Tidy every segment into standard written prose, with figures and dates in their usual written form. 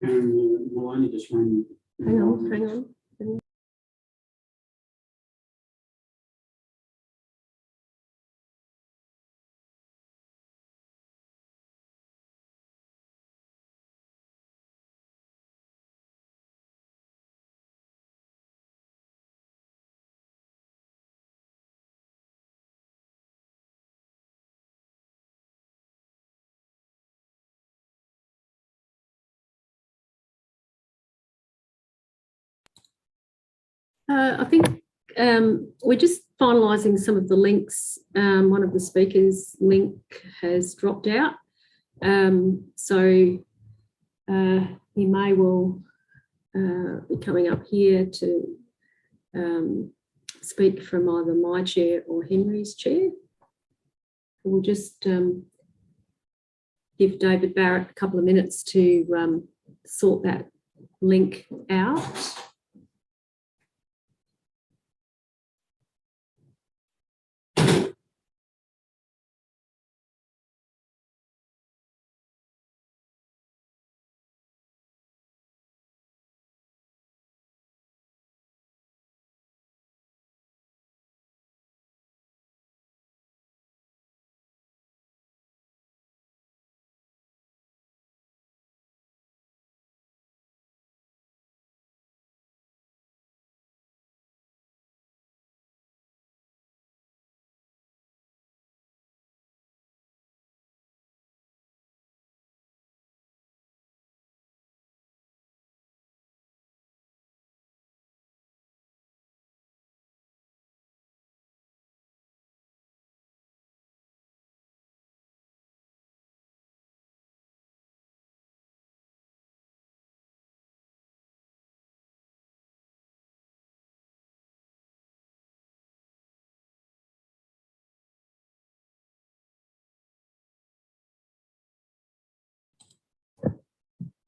Maloney just rang. Hang on, hang on. I think we're just finalising some of the links. One of the speakers' link has dropped out. So he may well be coming up here to speak from either my chair or Henry's chair. We'll just give David Barrett a couple of minutes to sort that link out.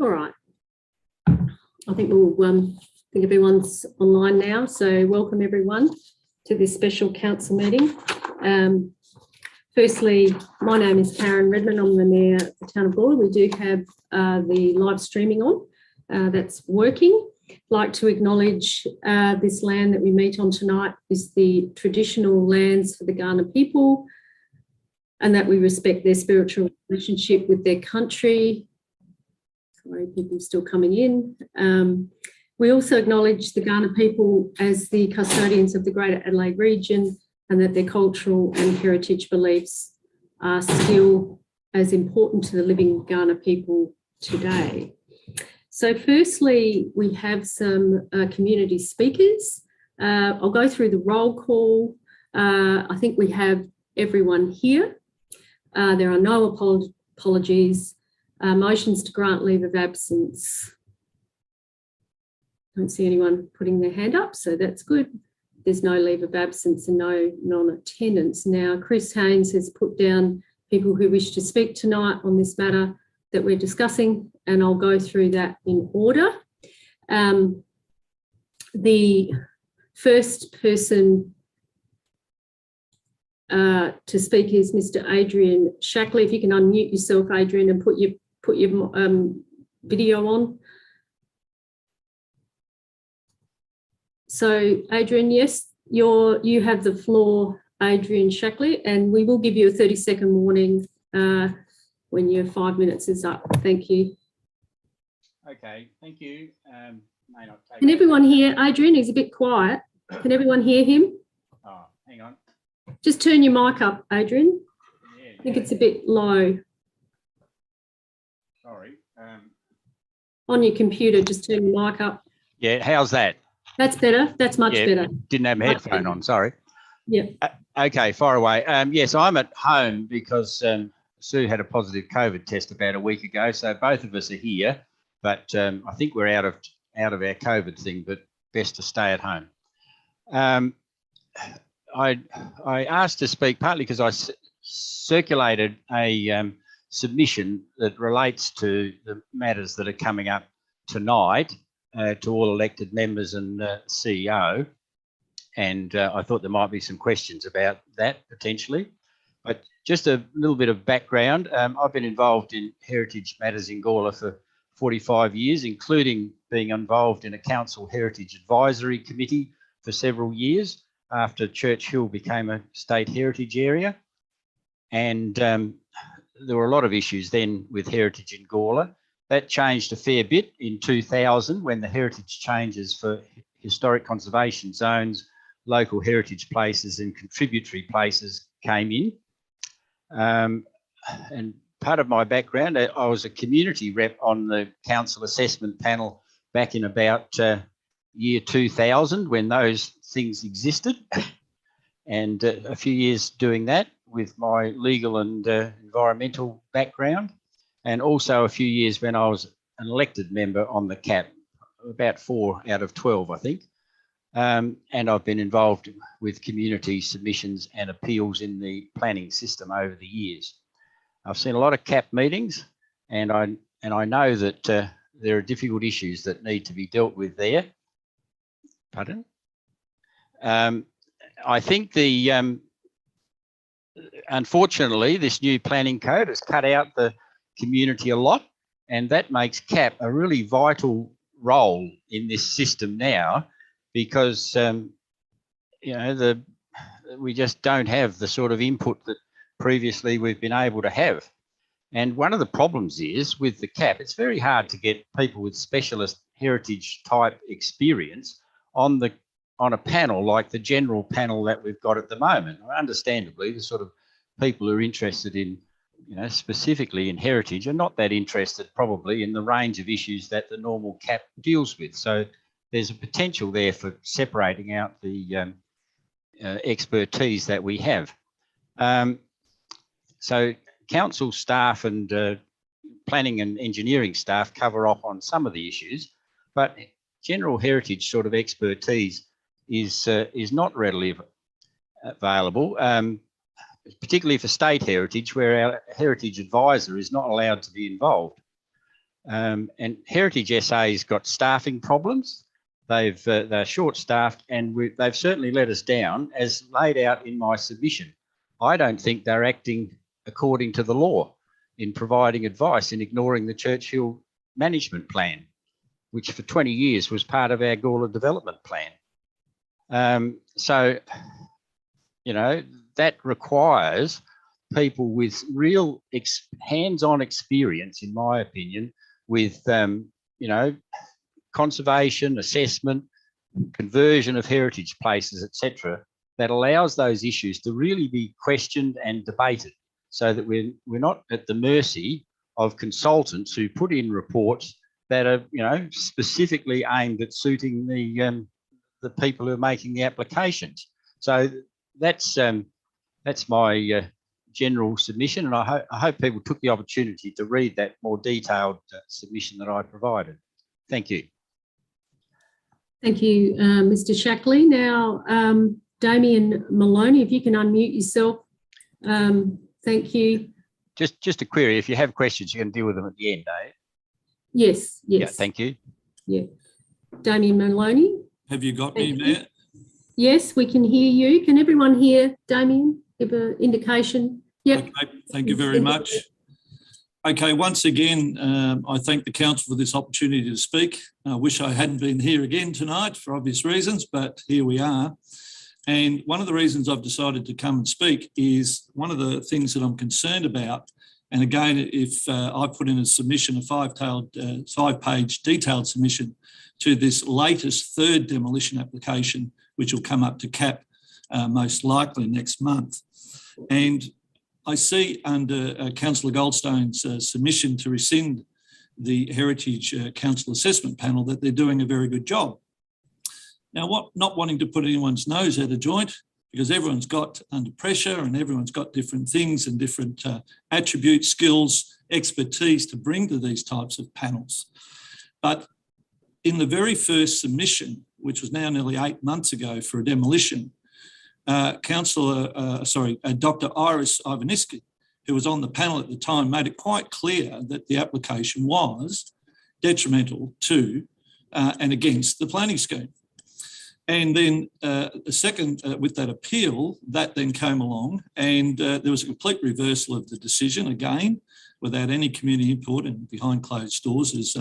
All right. I think everyone's online now. So welcome everyone to this special council meeting. Firstly, my name is Karen Redmond. I'm the Mayor of the Town of Gawler. We do have the live streaming on. That's working. I'd like to acknowledge this land that we meet on tonight is the traditional lands for the Kaurna people, and that we respect their spiritual relationship with their country. Sorry, people still coming in. We also acknowledge the Kaurna people as the custodians of the Greater Adelaide region, and that their cultural and heritage beliefs are still as important to the living Kaurna people today. So firstly, we have some community speakers. I'll go through the roll call. I think we have everyone here. There are no apologies. Motions to grant leave of absence. Don't see anyone putting their hand up, so that's good. There's no leave of absence and no non-attendance. Now, Chris Haynes has put down people who wish to speak tonight on this matter that we're discussing, and I'll go through that in order. The first person to speak is Mr. Adrian Shackley. If you can unmute yourself, Adrian, and put your video on. So, Adrian, yes, you have the floor, Adrian Shackley, and we will give you a 30-second warning when your 5 minutes is up. Thank you. Okay, thank you. Can everyone hear Adrian? He's a bit quiet. Can everyone hear him? Oh, hang on. Just turn your mic up, Adrian. Yeah, I think it's a bit low. Sorry. On your computer, just turn your mic up. Yeah, how's that? That's better. That's much better. Didn't have my headphone on, sorry. Yeah. Okay, fire away. Yes, I'm at home because Sue had a positive COVID test about a week ago, so both of us are here. But I think we're out of our COVID thing, but best to stay at home. I asked to speak partly because I circulated a submission that relates to the matters that are coming up tonight to all elected members and CEO. And I thought there might be some questions about that potentially. But just a little bit of background. I've been involved in heritage matters in Gawler for 45 years, including being involved in a council heritage advisory committee for several years after Church Hill became a state heritage area. And there were a lot of issues then with heritage in Gawler. That changed a fair bit in 2000 when the heritage changes for historic conservation zones, local heritage places and contributory places came in. And part of my background, I was a community rep on the council assessment panel back in about year 2000 when those things existed, and a few years doing that with my legal and environmental background, and also a few years when I was an elected member on the CAP, about 4 out of 12, I think. And I've been involved with community submissions and appeals in the planning system over the years. I've seen a lot of CAP meetings, and I know that there are difficult issues that need to be dealt with there. Pardon? I think unfortunately, this new planning code has cut out the community a lot, and that makes CAP a really vital role in this system now, because we just don't have the sort of input that previously we've been able to have. And one of the problems is with the CAP, it's very hard to get people with specialist heritage type experience on a panel like the general panel that we've got at the moment. Understandably, the sort of people who are interested in, specifically in heritage are not that interested probably in the range of issues that the normal CAP deals with. So there's a potential there for separating out the expertise that we have. So council staff and planning and engineering staff cover off on some of the issues, but general heritage sort of expertise is not readily available, particularly for state heritage, where our heritage advisor is not allowed to be involved. And Heritage SA's got staffing problems. They're short-staffed, and they've certainly let us down, as laid out in my submission. I don't think they're acting according to the law in providing advice, in ignoring the Church Hill management plan, which for 20 years was part of our Gawler development plan. So, that requires people with real hands-on experience, in my opinion, with, conservation, assessment, conversion of heritage places, etc., that allows those issues to really be questioned and debated, so that we're not at the mercy of consultants who put in reports that are, specifically aimed at suiting the people who are making the applications. So that's my general submission, and I hope people took the opportunity to read that more detailed submission that I provided. Thank you. Thank you, Mr. Shackley. Now, Damien Maloney, if you can unmute yourself. Thank you. Just a query. If you have questions, you can deal with them at the end, eh? Yes. Yeah, thank you. Yeah. Damien Maloney. Have you got me, Mayor? Yes, we can hear you. Can everyone hear Damien? Give an indication. Yep. Okay, thank you very much. Okay, once again, I thank the council for this opportunity to speak. I wish I hadn't been here again tonight for obvious reasons, but here we are. And one of the reasons I've decided to come and speak is one of the things that I'm concerned about. And again, if I put in a submission, a five-page detailed submission to this latest third demolition application, which will come up to CAP most likely next month. And I see under Councillor Goldstone's submission to rescind the Heritage Council Assessment Panel that they're doing a very good job. Now, not wanting to put anyone's nose out of joint, because everyone's got under pressure and everyone's got different things and different attributes, skills, expertise to bring to these types of panels. But in the very first submission, which was now nearly 8 months ago for a demolition, Dr. Iris Ivaniski, who was on the panel at the time, made it quite clear that the application was detrimental to and against the planning scheme. And then a second, with that appeal, that then came along and there was a complete reversal of the decision again, without any community input and behind closed doors, as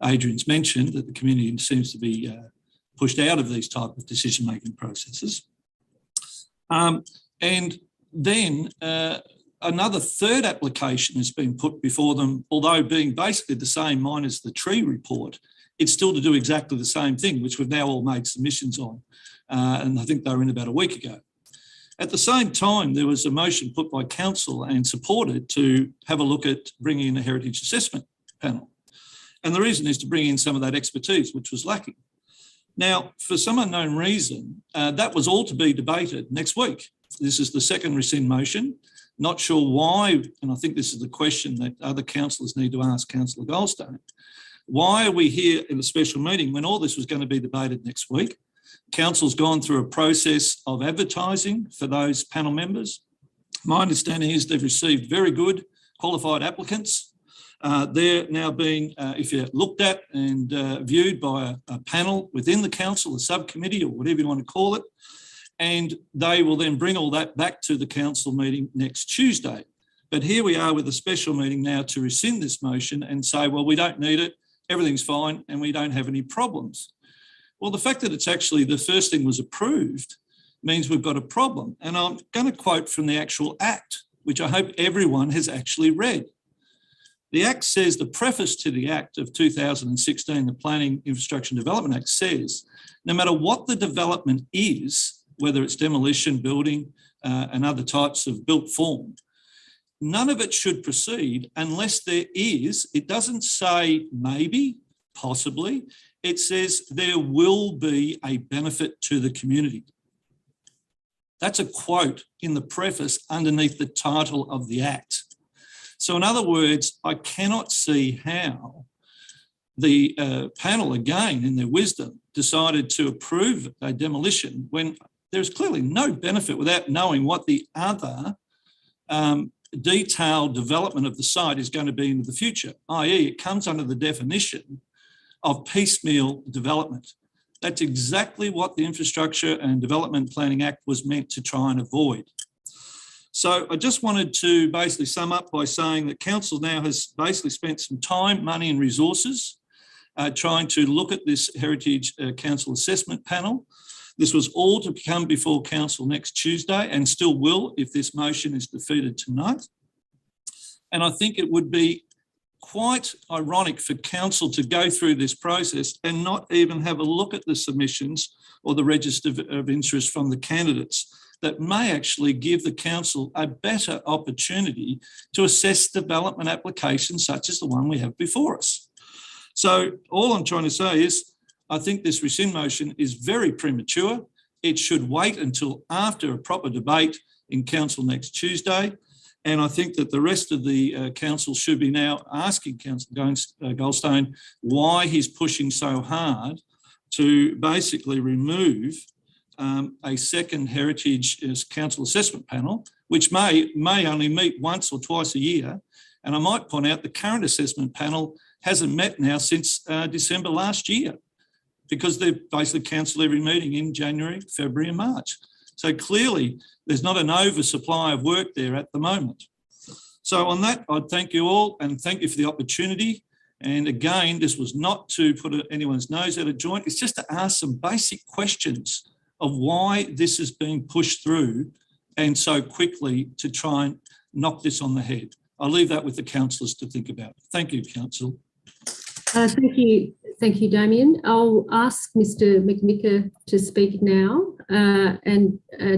Adrian's mentioned, that the community seems to be pushed out of these type of decision-making processes. And then another third application has been put before them, although being basically the same mine as the tree report, it's still to do exactly the same thing, which we've now all made submissions on. And I think they were in about a week ago. At the same time, there was a motion put by council and supported to have a look at bringing in a heritage assessment panel. And the reason is to bring in some of that expertise, which was lacking. Now, for some unknown reason, that was all to be debated next week. This is the second rescind motion. Not sure why, and I think this is the question that other councillors need to ask Councillor Goldstein. Why are we here in a special meeting when all this was going to be debated next week? Council's gone through a process of advertising for those panel members. My understanding is they've received very good qualified applicants. They're now being, if you're looked at and viewed by a panel within the council, a subcommittee or whatever you want to call it, and they will then bring all that back to the council meeting next Tuesday. But here we are with a special meeting now to rescind this motion and say, well, we don't need it, everything's fine, and we don't have any problems. Well, the fact that it's actually the first thing was approved means we've got a problem. And I'm going to quote from the actual Act, which I hope everyone has actually read. The Act says, the preface to the Act of 2016, the Planning, Infrastructure and Development Act says, no matter what the development is, whether it's demolition, building and other types of built form, none of it should proceed unless there is, it doesn't say maybe, possibly, it says there will be a benefit to the community. That's a quote in the preface underneath the title of the Act. So in other words, I cannot see how the panel, again, in their wisdom, decided to approve a demolition when there's clearly no benefit without knowing what the other detailed development of the site is going to be into the future, i.e. it comes under the definition of piecemeal development. That's exactly what the Infrastructure and Development Planning Act was meant to try and avoid. So I just wanted to basically sum up by saying that council now has basically spent some time, money and resources trying to look at this Heritage Council Assessment Panel. This was all to come before council next Tuesday and still will if this motion is defeated tonight. And I think it would be quite ironic for council to go through this process and not even have a look at the submissions or the register of interest from the candidates that may actually give the council a better opportunity to assess development applications such as the one we have before us. So all I'm trying to say is I think this rescind motion is very premature. It should wait until after a proper debate in council next Tuesday. And I think that the rest of the council should be now asking Councillor Goldstein why he's pushing so hard to basically remove a second Heritage Council Assessment Panel, which may only meet once or twice a year. And I might point out the current assessment panel hasn't met now since December last year, because they've basically cancelled every meeting in January, February and March. So clearly there's not an oversupply of work there at the moment. So on that, I'd thank you all and thank you for the opportunity. And again, this was not to put anyone's nose out of joint. It's just to ask some basic questions of why this is being pushed through and so quickly to try and knock this on the head. I'll leave that with the councillors to think about. Thank you, Council. Thank you, Damien. I'll ask Mr. McMicker to speak now.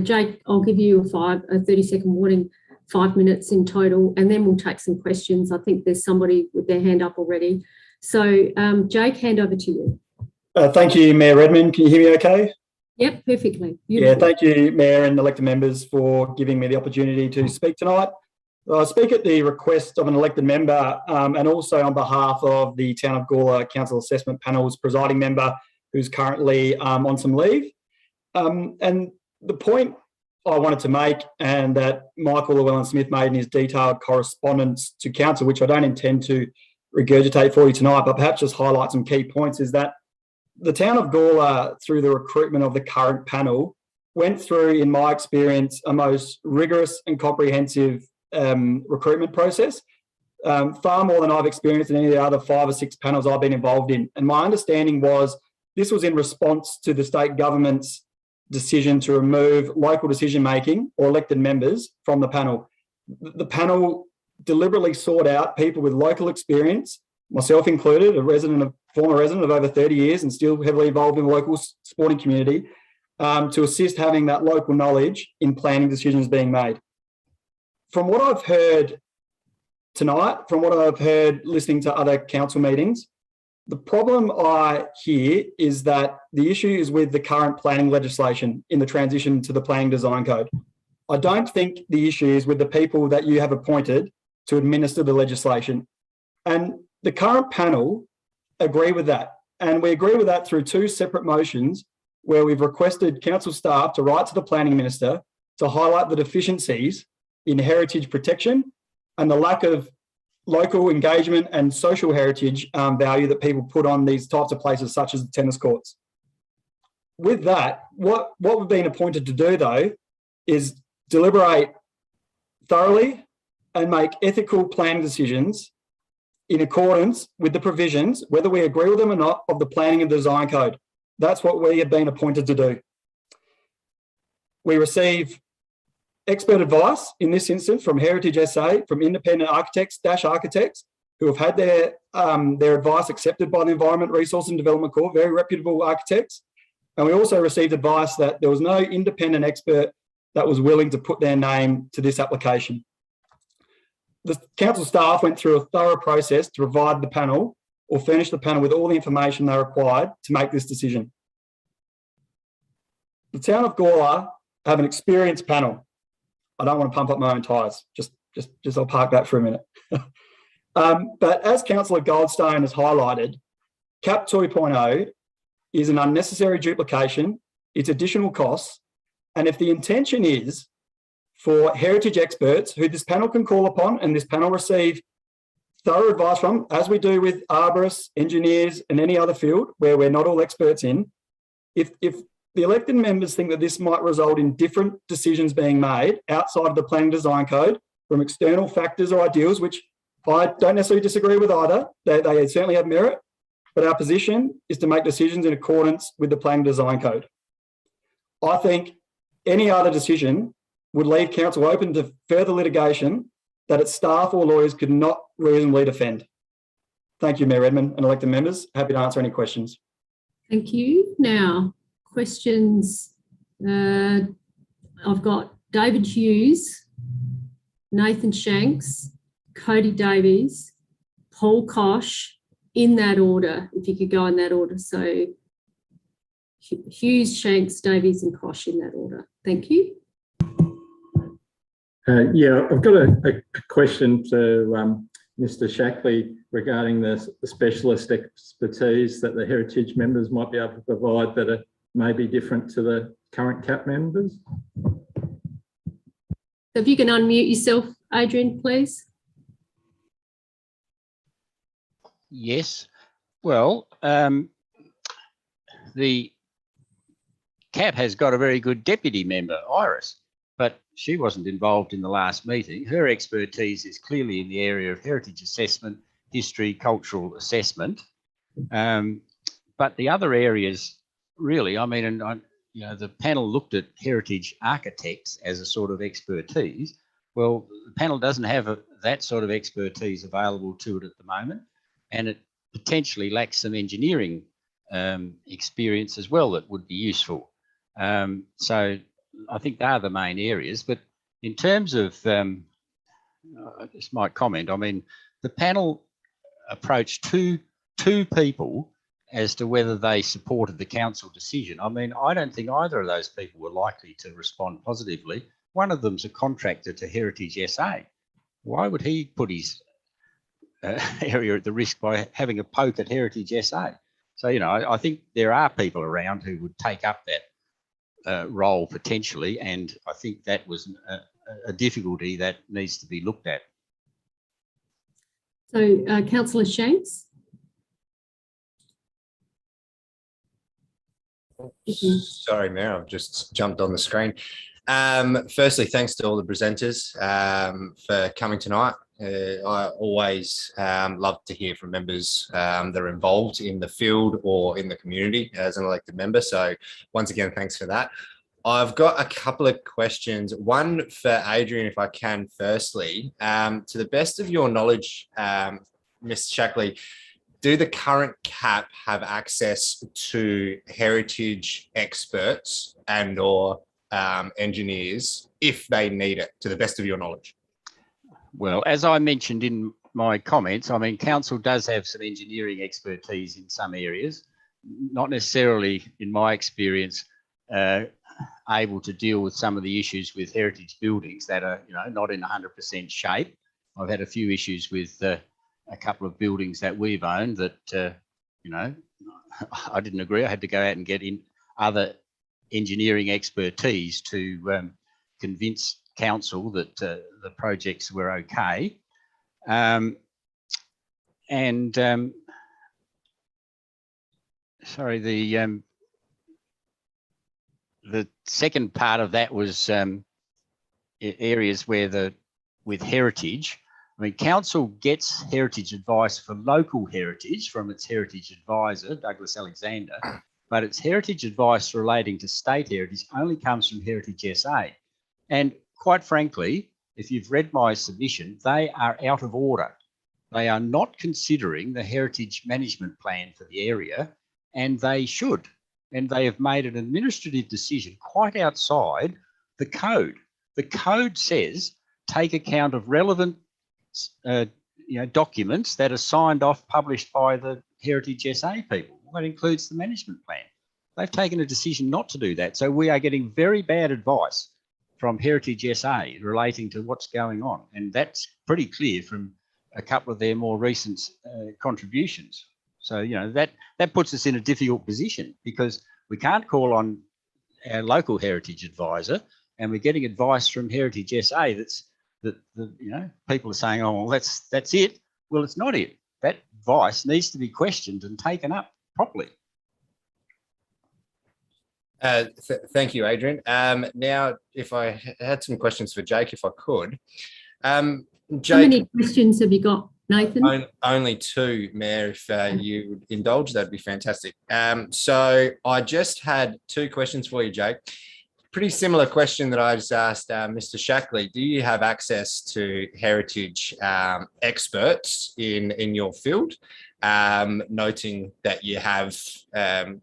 Jake, I'll give you a 30-second warning, 5 minutes in total, and then we'll take some questions. I think there's somebody with their hand up already. So, Jake, hand over to you. Thank you, Mayor Redman. Can you hear me okay? Yep, perfectly. Beautiful. Yeah, thank you, Mayor and elected members, for giving me the opportunity to speak tonight. I speak at the request of an elected member and also on behalf of the Town of Gawler Council Assessment Panel's presiding member, who's currently on some leave. And the point I wanted to make, and that Michael Llewellyn-Smith made in his detailed correspondence to council, which I don't intend to regurgitate for you tonight, but perhaps just highlight some key points, is that the Town of Gawler, through the recruitment of the current panel, went through, in my experience, a most rigorous and comprehensive recruitment process. far more than I've experienced in any of the other 5 or 6 panels I've been involved in. And my understanding was this was in response to the state government's decision to remove local decision-making or elected members from the panel. The panel deliberately sought out people with local experience, myself included, former resident of over 30 years and still heavily involved in the local sporting community, to assist having that local knowledge in planning decisions being made. From what I've heard tonight, from what I've heard listening to other council meetings, the problem I hear is that the issue is with the current planning legislation in the transition to the planning design code. I don't think the issue is with the people that you have appointed to administer the legislation. And the current panel agree with that. And we agree with that through 2 separate motions where we've requested council staff to write to the planning minister to highlight the deficiencies in heritage protection and the lack of local engagement and social heritage value that people put on these types of places such as the tennis courts. With that, what we've been appointed to do though is deliberate thoroughly and make ethical planning decisions in accordance with the provisions, whether we agree with them or not, of the planning and design code. That's what we have been appointed to do. We receive expert advice in this instance from Heritage SA, from independent architects, architects, who have had their advice accepted by the Environment, Resource and Development Court, very reputable architects. And we also received advice that there was no independent expert that was willing to put their name to this application. The council staff went through a thorough process to provide the panel or furnish the panel with all the information they required to make this decision. The town of Gawler have an experienced panel. I don't want to pump up my own tyres. Just I'll park that for a minute. But as Councillor Goldstone has highlighted, CAP 2.0 is an unnecessary duplication. It's additional costs. And if the intention is for heritage experts who this panel can call upon and this panel receive thorough advice from, as we do with arborists, engineers and any other field where we're not all experts in, if the elected members think that this might result in different decisions being made outside of the planning design code from external factors or ideals, which I don't necessarily disagree with either, they certainly have merit, but our position is to make decisions in accordance with the planning design code. I think any other decision would leave council open to further litigation that its staff or lawyers could not reasonably defend. Thank you, Mayor Redman and elected members. Happy to answer any questions. Thank you. Now, questions. I've got David Hughes, Nathan Shanks, Cody Davies, Paul Kosh, in that order, if you could go in that order. So Hughes, Shanks, Davies and Kosh in that order. Thank you. Yeah, I've got a question to Mr. Shackley regarding the specialist expertise that the heritage members might be able to provide that are maybe different to the current CAP members. So if you can unmute yourself, Adrian, please. Yes. Well, the CAP has got a very good deputy member, Iris, but she wasn't involved in the last meeting. Her expertise is clearly in the area of heritage assessment, history, cultural assessment. But the other areas, really, I mean, the panel looked at heritage architects as a sort of expertise. Well, the panel doesn't have that sort of expertise available to it at the moment, and it potentially lacks some engineering experience as well that would be useful. So I think they are the main areas. But in terms of, I just might comment, I mean, the panel approached two people as to whether they supported the council decision. I mean, I don't think either of those people were likely to respond positively. One of them's a contractor to Heritage SA. Why would he put his area at the risk by having a poke at Heritage SA? So, you know, I think there are people around who would take up that role potentially, and I think that was a difficulty that needs to be looked at. So, Councillor Shanks. Sorry, Mayor, I've just jumped on the screen. Firstly, thanks to all the presenters for coming tonight I always love to hear from members that are involved in the field or in the community as an elected member. So once again, thanks for that. I've got a couple of questions. One for Adrian, if I can, firstly. To the best of your knowledge, Ms. Shackley, do the current CAP have access to heritage experts and or engineers if they need it, to the best of your knowledge? Well, as I mentioned in my comments, I mean, council does have some engineering expertise in some areas, not necessarily, in my experience, able to deal with some of the issues with heritage buildings that are, not in 100% shape. I've had a few issues with a couple of buildings that we've owned that, I didn't agree. I had to go out and get in other engineering expertise to convince council that the projects were okay. Sorry, the second part of that was areas where with heritage, I mean, council gets heritage advice for local heritage from its heritage advisor, Douglas Alexander, but its heritage advice relating to state heritage only comes from Heritage SA. And quite frankly, if you've read my submission, they are out of order. They are not considering the heritage management plan for the area, and they should. And they have made an administrative decision quite outside the code. The code says take account of relevant documents that are signed off, published by the Heritage SA people. That includes the management plan. They've taken a decision not to do that. So we are getting very bad advice from Heritage SA relating to what's going on. And that's pretty clear from a couple of their more recent contributions. So, that puts us in a difficult position because we can't call on our local heritage advisor, and we're getting advice from Heritage SA that people are saying, oh, well, that's it. Well, it's not it. That advice needs to be questioned and taken up properly. Thank you, Adrian. Now, if I had some questions for Jake, if I could. Jake, how many questions have you got, Nathan? Only two, Mayor. If you would indulge, that'd be fantastic. So I just had two questions for you, Jake. Pretty similar question that I just asked Mr. Shackley. Do you have access to heritage experts in your field? Noting that you have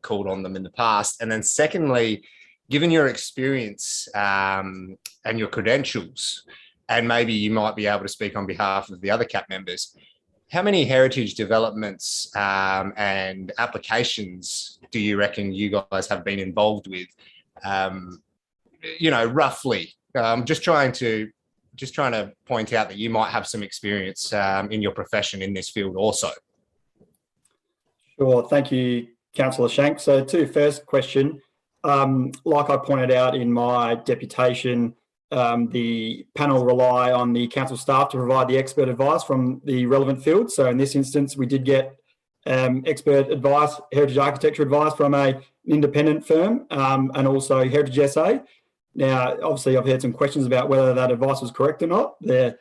called on them in the past. And then secondly, given your experience and your credentials, and maybe you might be able to speak on behalf of the other CAP members, how many heritage developments and applications do you reckon you guys have been involved with? Roughly. Just trying to point out that you might have some experience in your profession in this field also. Sure. Thank you, Councillor Shank. So to first question, like I pointed out in my deputation, the panel rely on the council staff to provide the expert advice from the relevant field. So in this instance, we did get expert advice, heritage architecture advice from an independent firm and also Heritage SA. Now, obviously, I've heard some questions about whether that advice was correct or not. The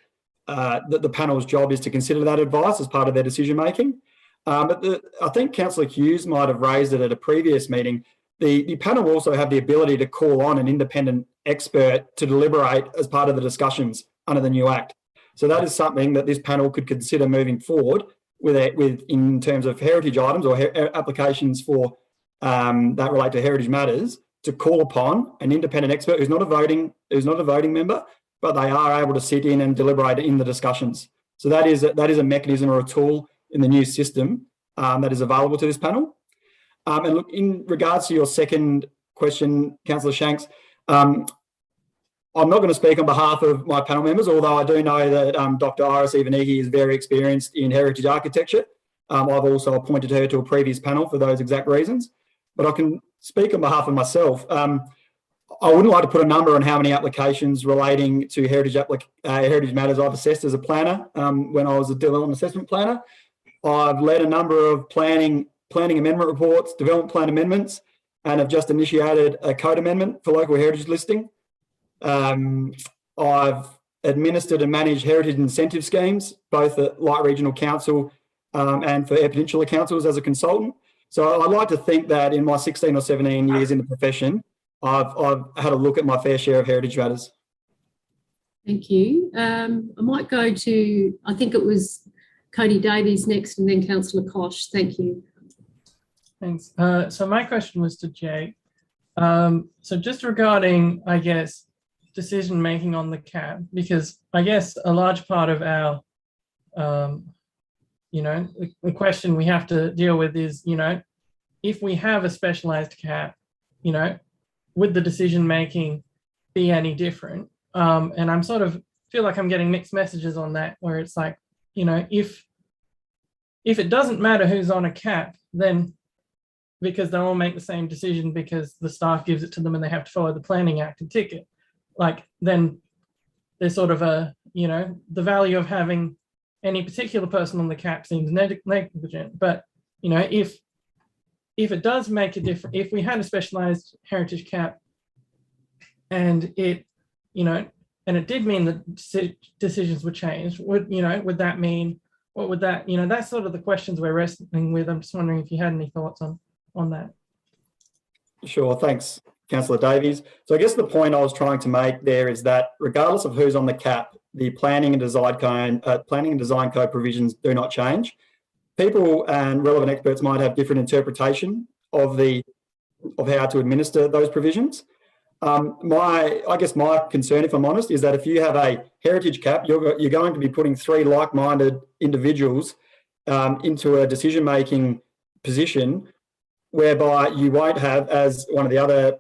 panel's job is to consider that advice as part of their decision making. But I think Councillor Hughes might have raised it at a previous meeting. The panel also have the ability to call on an independent expert to deliberate as part of the discussions under the new Act. So that is something that this panel could consider moving forward with in terms of heritage items or applications for that relate to heritage matters, to call upon an independent expert who's not a voting member, but they are able to sit in and deliberate in the discussions. So that is a mechanism or a tool in the new system that is available to this panel. And look, in regards to your second question, Councillor Shanks, I'm not going to speak on behalf of my panel members, although I do know that Dr. Iris Ivaniki is very experienced in heritage architecture. I've also appointed her to a previous panel for those exact reasons. But I can speak on behalf of myself. I wouldn't like to put a number on how many applications relating to heritage matters I've assessed as a planner when I was a development assessment planner. I've led a number of planning amendment reports, development plan amendments, and have just initiated a code amendment for local heritage listing. I've administered and managed heritage incentive schemes, both at Light Regional Council and for Eyre Peninsula Councils as a consultant. So I'd like to think that in my 16 or 17 years in the profession, I've had a look at my fair share of heritage matters. Thank you. I might go to, I think it was Cody Davies next and then Councillor Koch. Thank you. Thanks. So my question was to Jake. So just regarding, I guess, decision making on the cap, because I guess a large part of our, the question we have to deal with is, if we have a specialised cap, would the decision making be any different? And I'm sort of feel like I'm getting mixed messages on that, where it's like, if it doesn't matter who's on a cap, then because they all make the same decision because the staff gives it to them and they have to follow the Planning Act and ticket, then there's sort of a, the value of having any particular person on the cap seems negligent. But, if it does make a difference, if we had a specialised heritage cap and it, and it did mean that decisions were changed, would that mean, what would that, that's sort of the questions we're wrestling with. I'm just wondering if you had any thoughts on that. Sure, thanks, Councillor Davies. So I guess the point I was trying to make there is that regardless of who's on the cap, the planning and design code provisions do not change. People and relevant experts might have different interpretation of how to administer those provisions. I guess my concern, if I'm honest, is that if you have a heritage cap, you're going to be putting three like-minded individuals into a decision-making position whereby you won't have, as one of the other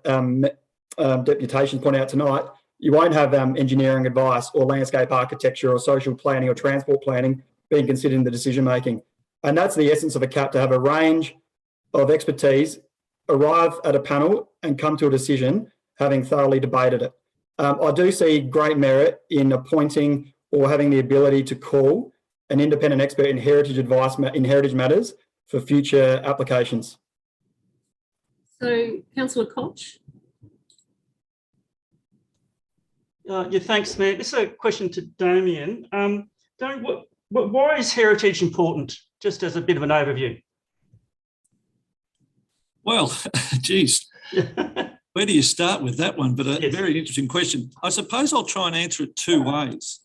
deputations pointed out tonight, you won't have engineering advice or landscape architecture or social planning or transport planning being considered in the decision-making. And that's the essence of a cap, to have a range of expertise arrive at a panel and come to a decision having thoroughly debated it. I do see great merit in appointing or having the ability to call an independent expert in heritage advice in heritage matters for future applications. So, Councillor Koch. Yeah, thanks, Mayor. This is a question to Damien. Damien, why is heritage important? Just as a bit of an overview. Well, geez, where do you start with that one? But a very interesting question. I suppose I'll try and answer it two ways.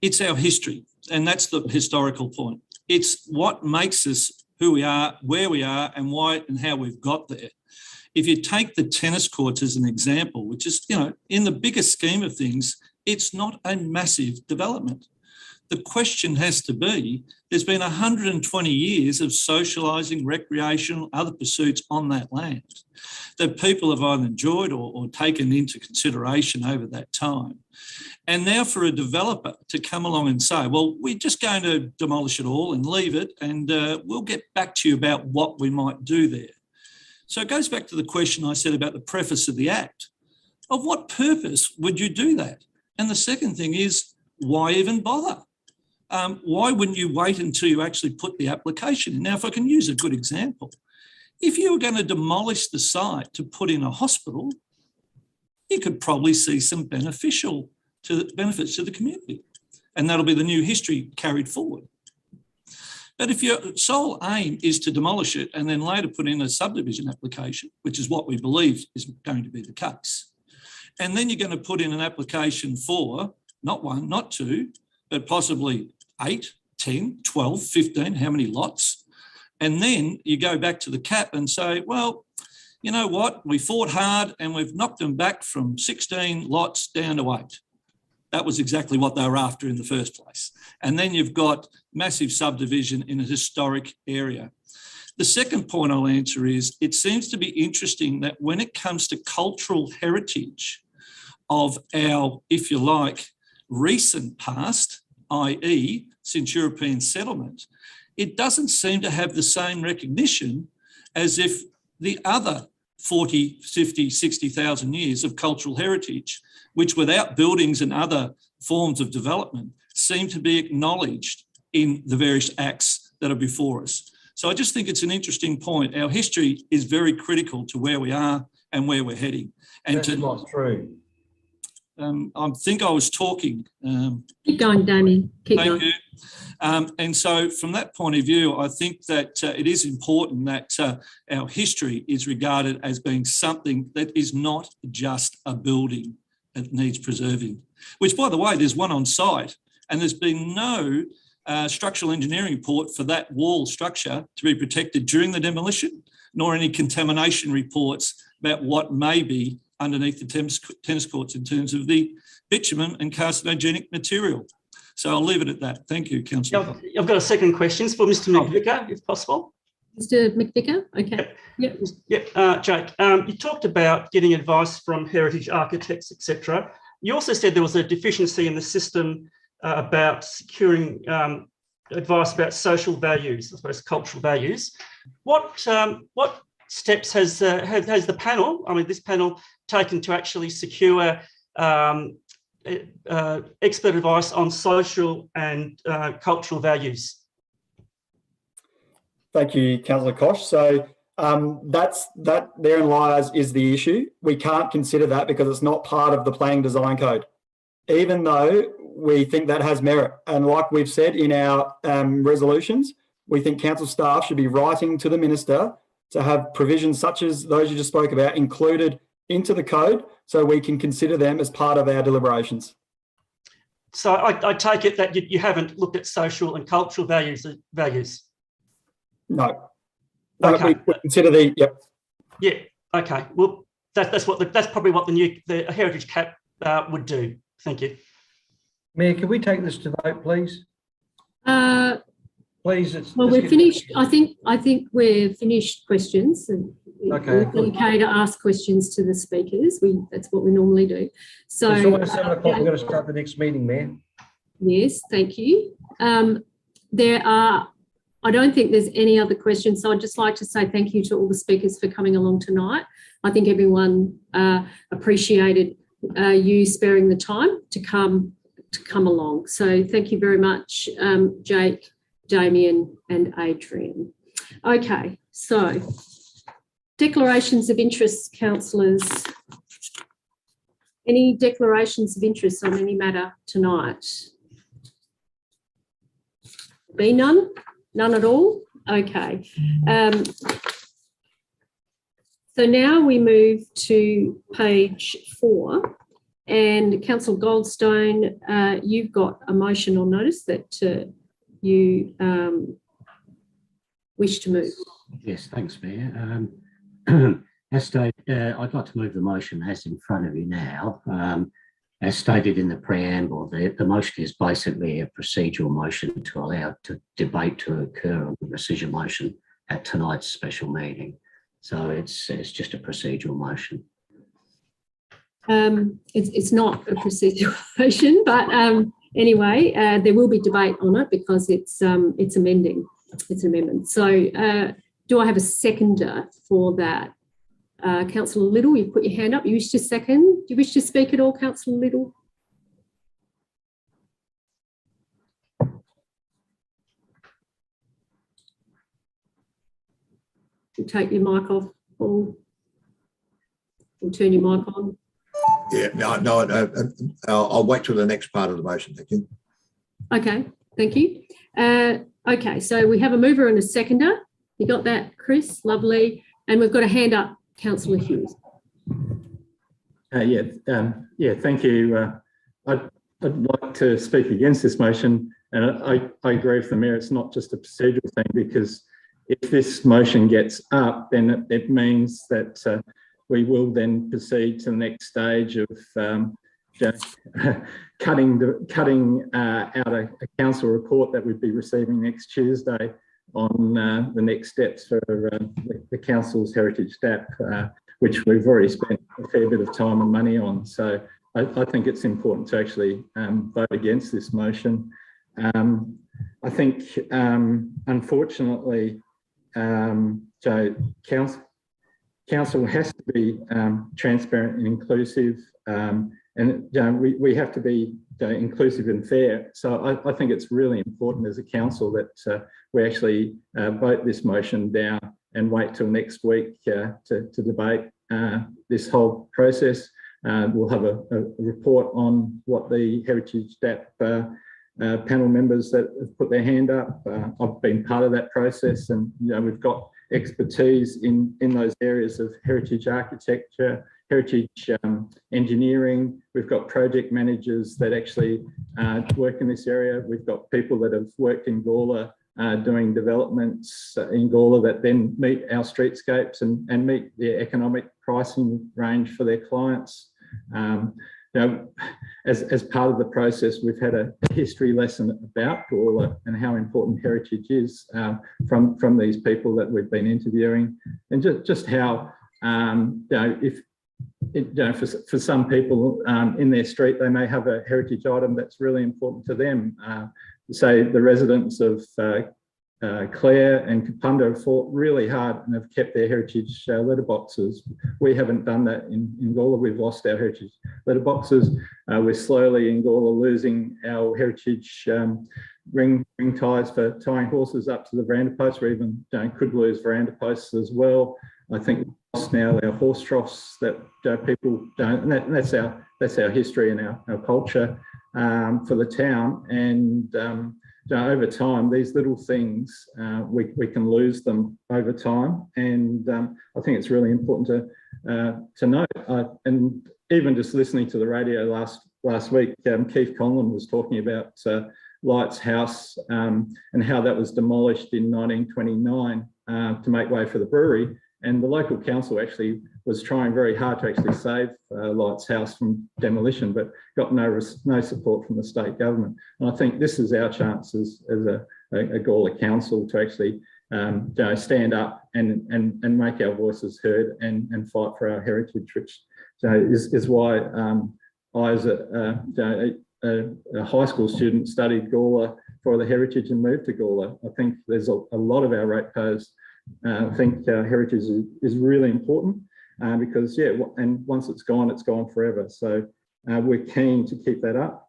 It's our history, and that's the historical point. It's what makes us who we are, where we are, and why and how we've got there. If you take the tennis courts as an example, which is, in the bigger scheme of things, it's not a massive development. The question has to be, there's been 120 years of socialising, recreational, other pursuits on that land that people have either enjoyed or taken into consideration over that time. And now for a developer to come along and say, well, we're just going to demolish it all and leave it, and we'll get back to you about what we might do there. So it goes back to the question I said about the preface of the Act. Of what purpose would you do that? And the second thing is, why even bother? Why wouldn't you wait until you actually put the application in? Now, if I can use a good example, if you were going to demolish the site to put in a hospital, you could probably see some benefits to the community, and that'll be the new history carried forward. But if your sole aim is to demolish it and then later put in a subdivision application, which is what we believe is going to be the case, and then you're going to put in an application for not one, not two, but possibly 8, 10, 12, 15, how many lots? And then you go back to the cap and say, well, you know what? We fought hard and we've knocked them back from 16 lots down to 8. That was exactly what they were after in the first place. And then you've got massive subdivision in a historic area. The second point I'll answer is, it seems to be interesting that when it comes to cultural heritage of our, if you like, recent past, i.e. since European settlement, it doesn't seem to have the same recognition as if the other 40, 50, 60,000 years of cultural heritage, which without buildings and other forms of development seem to be acknowledged in the various acts that are before us. So I just think it's an interesting point. Our history is very critical to where we are and where we're heading. And that's not true. I think I was talking. Keep going, Damien. Keep Thank going. you. And so from that point of view, I think that it is important that our history is regarded as being something that is not just a building that needs preserving, which, by the way, there's one on site, and there's been no structural engineering report for that wall structure to be protected during the demolition, nor any contamination reports about what may be underneath the tennis courts in terms of the bitumen and carcinogenic material. So I'll leave it at that. Thank you, Councillor. I've got a second question for Mr. McVicker, if possible. Mr. McVicker, okay. Yep. Yeah, Jake, you talked about getting advice from heritage architects, etc. You also said there was a deficiency in the system about securing advice about social values, I suppose cultural values. What steps has the panel, this panel, taken to actually secure expert advice on social and cultural values? Thank you, Councillor Koch. So therein lies is the issue. We can't consider that because it's not part of the planning design code, even though we think that has merit. And like we've said in our resolutions, we think council staff should be writing to the minister to have provisions such as those you just spoke about included into the code so we can consider them as part of our deliberations. So I take it that you haven't looked at social and cultural values. No. Okay. We consider the, yep. Yeah, okay. Well, that's probably what the heritage cap would do. Thank you. Mayor, can we take this to vote, please? Please. Well, we're finished. I think we're finished questions. And okay. We're okay to ask questions to the speakers. That's what we normally do. So it's almost 7 o'clock. We're going to start the next meeting, Mayor. Yes, thank you. I don't think there's any other questions. So I'd just like to say thank you to all the speakers for coming along tonight. I think everyone appreciated you sparing the time to come along. So thank you very much, Jake, Damien and Adrian. Okay, so declarations of interest, councillors. Any declarations of interest on any matter tonight? Be none? None at all? Okay. So now we move to page 4. And Councillor Goldstone, you've got a motion or notice that you wish to move. Yes, thanks, Mayor. As stated, I'd like to move the motion as in front of you now. As stated in the preamble, the motion is basically a procedural motion to allow debate to occur on the rescission motion at tonight's special meeting. So it's just a procedural motion. It's not a procedural motion, but anyway, there will be debate on it because it's amending. It's an amendment. So do I have a seconder for that? Councillor Little, you put your hand up. You wish to second? Do you wish to speak at all, Councillor Little? You take your mic off, Paul. We'll turn your mic on. Yeah, no, I'll wait till the next part of the motion. Thank you. Okay, thank you. Okay, so we have a mover and a seconder. You got that, Chris? Lovely. And we've got a hand up, Councillor Hughes. Yeah, thank you. I'd like to speak against this motion, and I agree with the Mayor. It's not just a procedural thing, because if this motion gets up, then it means that we will then proceed to the next stage of cutting out a council report that we'd be receiving next Tuesday on the next steps for the council's heritage DAP, which we've already spent a fair bit of time and money on. So I think it's important to actually vote against this motion. I think, unfortunately, council has to be transparent and inclusive, and we have to be inclusive and fair. So I think it's really important as a council that we actually vote this motion down and wait till next week to debate this whole process. we'll have a report on what the Heritage DAP panel members that have put their hand up. I've been part of that process, and we've got expertise in those areas of heritage architecture, heritage engineering. We've got project managers that actually work in this area. We've got people that have worked in Gawler doing developments in Gawler that then meet our streetscapes and meet the economic pricing range for their clients. As part of the process, we've had a history lesson about Gawler and how important heritage is from these people that we've been interviewing, and just how for some people in their street, they may have a heritage item that's really important to them. Say the residents of Clare and Kapunda have fought really hard and have kept their heritage letterboxes. We haven't done that in Gawler. We've lost our heritage letterboxes. We're slowly in Gawler losing our heritage ring ties for tying horses up to the veranda posts. We even could lose veranda posts as well. I think we've lost now our horse troughs that people don't, and that's our history and our culture for the town. And over time, these little things, we can lose them over time. And I think it's really important to note. And even just listening to the radio last week, Keith Conlon was talking about Lights House and how that was demolished in 1929 to make way for the brewery. And the local council actually was trying very hard to actually save Lights House from demolition, but got no support from the state government. And I think this is our chance as a Gawler council to actually stand up and make our voices heard and fight for our heritage, which is why I, as a high school student, studied Gawler for the heritage and moved to Gawler. I think there's a lot of our ratepayers think heritage is really important because, and once it's gone forever. So we're keen to keep that up.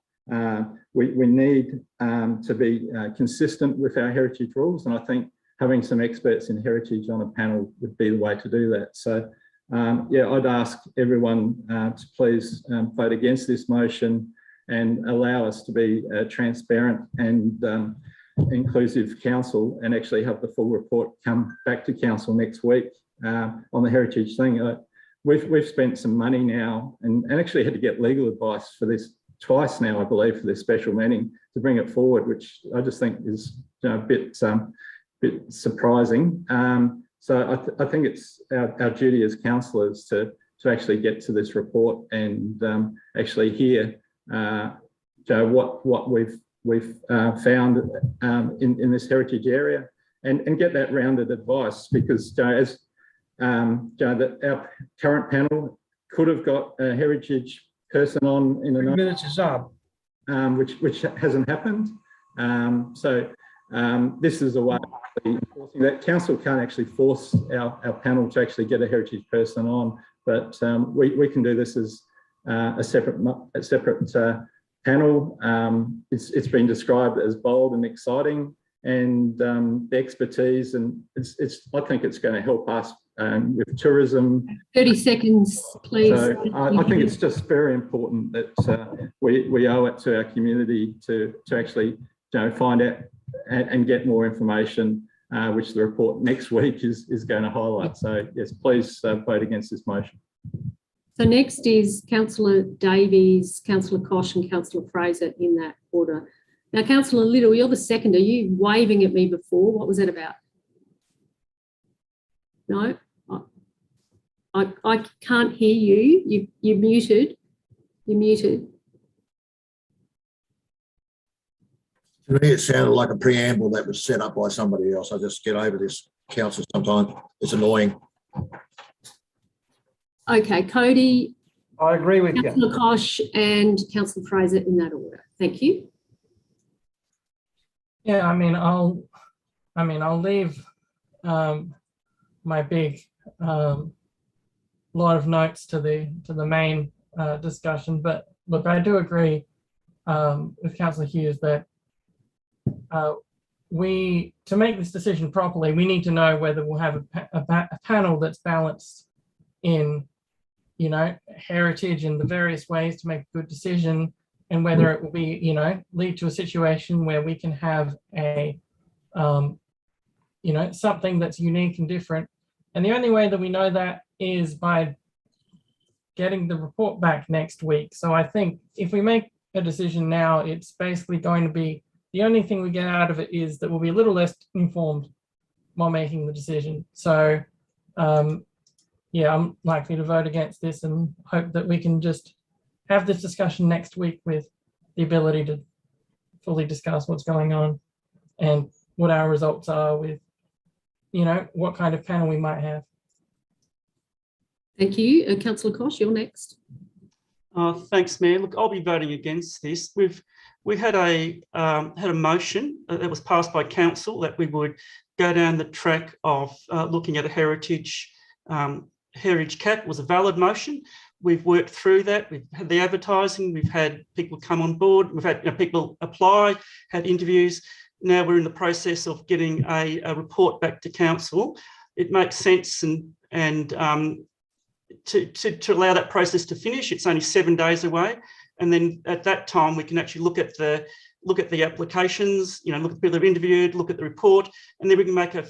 We need to be consistent with our heritage rules, and I think having some experts in heritage on a panel would be the way to do that. So I'd ask everyone to please vote against this motion and allow us to be transparent and inclusive council, and actually have the full report come back to council next week on the heritage thing. We've spent some money now and actually had to get legal advice for this twice now, I believe, for this special meeting to bring it forward, which I just think is a bit surprising. So I think it's our duty as councillors to actually get to this report and actually hear what we've found in this heritage area and get that rounded advice, because as our current panel could have got a heritage person on in 3 minutes is up, which hasn't happened. So this is a way of enforcing that. Council can't actually force our panel to actually get a heritage person on, but we can do this as a separate panel. It's been described as bold and exciting, and the expertise, and I think it's going to help us with tourism. 30 seconds, please. So I think it's just very important that we owe it to our community to actually find out and get more information, which the report next week is going to highlight. So yes, please vote against this motion. So next is Councillor Davies, Councillor Koch and Councillor Fraser in that order. Now, Councillor Little, you're the second. Are you waving at me before? What was that about? No, I can't hear you. You're muted. You're muted. To me, it sounded like a preamble that was set up by somebody else. I just get over this, council, sometimes. It's annoying. Okay, Cody. I agree with you. Councillor Koch and Councillor Fraser in that order. Thank you. Yeah, I'll leave my big lot of notes to the main discussion, but look, I do agree with Councillor Hughes that to make this decision properly, we need to know whether we'll have a panel that's balanced in heritage and the various ways to make a good decision, and whether it will be, lead to a situation where we can have a, something that's unique and different. And the only way that we know that is by getting the report back next week. So I think if we make a decision now, it's basically going to be, the only thing we get out of it is that we'll be a little less informed while making the decision. So yeah, I'm likely to vote against this and hope that we can just have this discussion next week with the ability to fully discuss what's going on and what our results are with, what kind of panel we might have. Thank you. Councillor Kosh, you're next. Thanks, Mayor. Look, I'll be voting against this. We had a motion that was passed by council that we would go down the track of looking at a heritage cap. It was a valid motion. We've worked through that. We've had the advertising. We've had people come on board. We've had people apply, had interviews. Now we're in the process of getting a report back to council. It makes sense and to allow that process to finish. It's only 7 days away, and then at that time we can actually look at the applications. Look at the people that have interviewed, look at the report, and then we can make a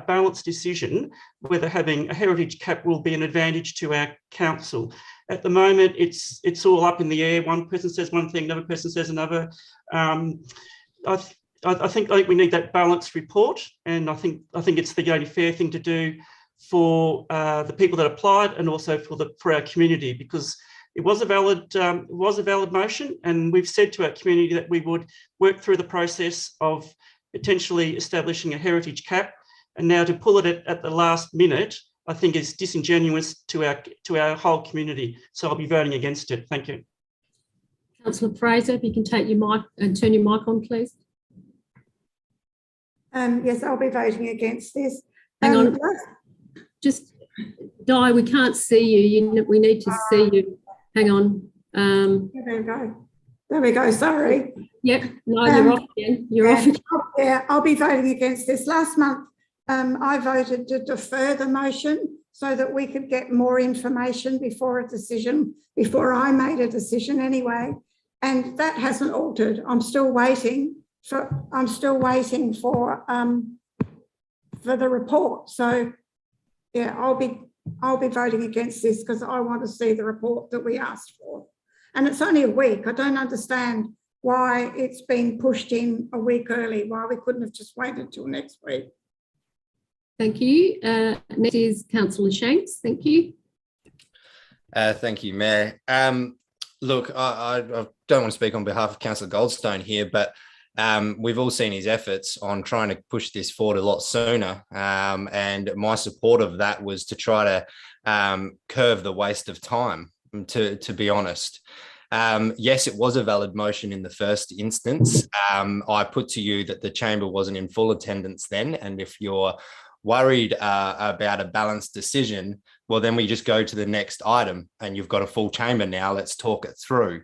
balanced decision whether having a heritage cap will be an advantage to our council. At the moment, it's all up in the air. One person says one thing, another person says another. I think we need that balanced report, and I think it's the only fair thing to do for the people that applied and also for our community, because it was a valid motion, and we've said to our community that we would work through the process of potentially establishing a heritage cap, and now to pull it at the last minute, I think is disingenuous to our whole community. So I'll be voting against it. Thank you. Councillor Fraser, if you can take your mic and turn your mic on, please. Yes, I'll be voting against this. Hang on. Just, Di, we can't see you. We need to see you. Hang on. There we go. Sorry. Yep. No, you're off again. You're off again. Yeah, I'll be voting against this. Last month, I voted to defer the motion so that we could get more information before I made a decision anyway. And that hasn't altered. I'm still waiting for the report. So yeah, I'll be voting against this because I want to see the report that we asked for. And it's only a week. I don't understand why it's been pushed in a week early, why we couldn't have just waited till next week. Thank you. Next is Councillor Shanks. Thank you. Thank you, Mayor. Look, I don't want to speak on behalf of Councillor Goldstone here, but we've all seen his efforts on trying to push this forward a lot sooner. And my support of that was to try to curve the waste of time, to be honest. Yes, it was a valid motion in the first instance. I put to you that the chamber wasn't in full attendance then. And if you're worried about a balanced decision, well, then we just go to the next item and you've got a full chamber now. Let's talk it through.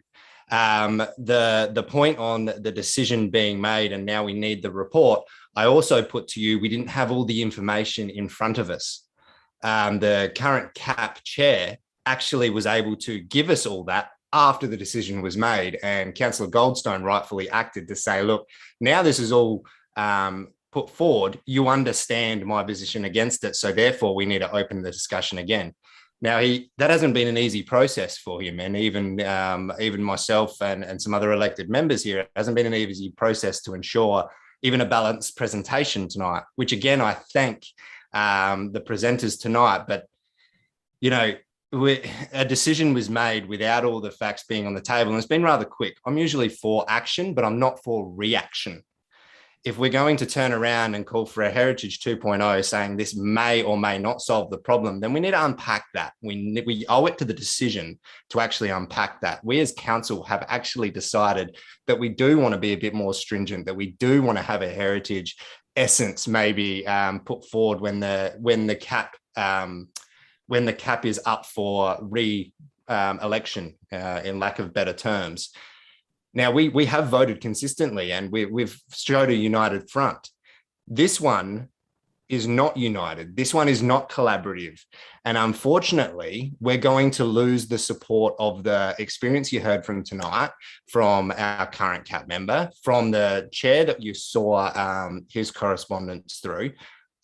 The point on the decision being made and now we need the report, I also put to you, we didn't have all the information in front of us. The current CAP chair actually was able to give us all that after the decision was made, and Councillor Goldstone rightfully acted to say, look, now this is all put forward, you understand my position against it, so therefore we need to open the discussion again. Now, that hasn't been an easy process for him, and even myself and some other elected members here, it hasn't been an easy process to ensure even a balanced presentation tonight, which again, I thank the presenters tonight, but a decision was made without all the facts being on the table, and it's been rather quick. I'm usually for action, but I'm not for reaction. If we're going to turn around and call for a Heritage 2.0 saying this may or may not solve the problem, then we need to unpack that. We owe it to the decision to actually unpack that. We as council have actually decided that we do want to be a bit more stringent, that we do want to have a heritage essence maybe put forward when the cap is up for re-election, in lack of better terms. Now, we have voted consistently and we've showed a united front. This one, is not united. This one is not collaborative. And unfortunately, we're going to lose the support of the experience you heard from tonight, from our current CAP member, from the chair that you saw his correspondence through.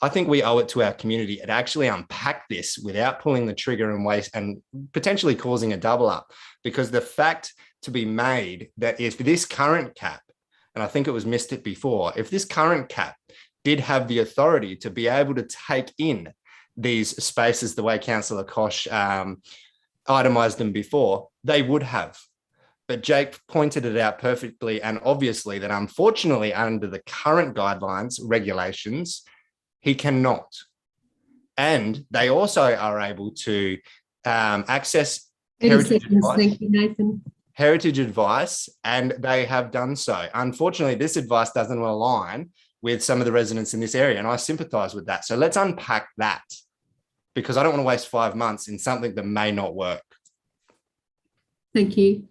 I think we owe it to our community to actually unpack this without pulling the trigger and waste and potentially causing a double up. Because the fact to be made that if this current CAP, and I think it was missed it before, if this current CAP did have the authority to be able to take in these spaces the way Councillor Koch itemised them before, they would have. But Jake pointed it out perfectly and obviously that unfortunately under the current guidelines, regulations, he cannot. And they also are able to access heritage advice. Thank you, Nathan. Heritage advice, and they have done so. Unfortunately, this advice doesn't align with some of the residents in this area, and I sympathise with that. So let's unpack that, because I don't want to waste 5 months in something that may not work. Thank you.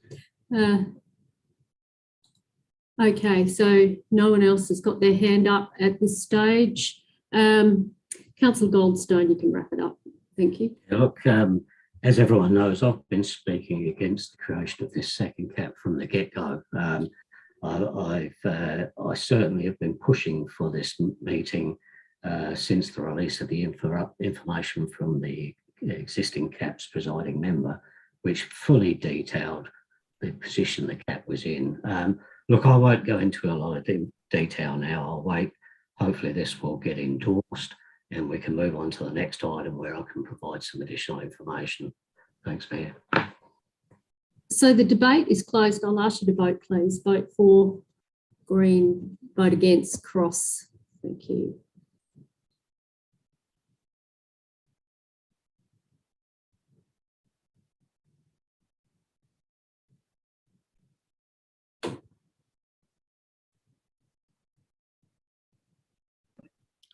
Okay, so no one else has got their hand up at this stage. Councillor Goldstone, you can wrap it up. Thank you. Look, as everyone knows, I've been speaking against the creation of this second CAP from the get-go. I certainly have been pushing for this meeting since the release of the information from the existing CAP's presiding member, which fully detailed the position the CAP was in. Look, I won't go into a lot of detail now. I'll wait. Hopefully this will get endorsed and we can move on to the next item where I can provide some additional information. Thanks, Mayor. So the debate is closed. I'll ask you to vote, please. Vote for, green, vote against, cross. Thank you.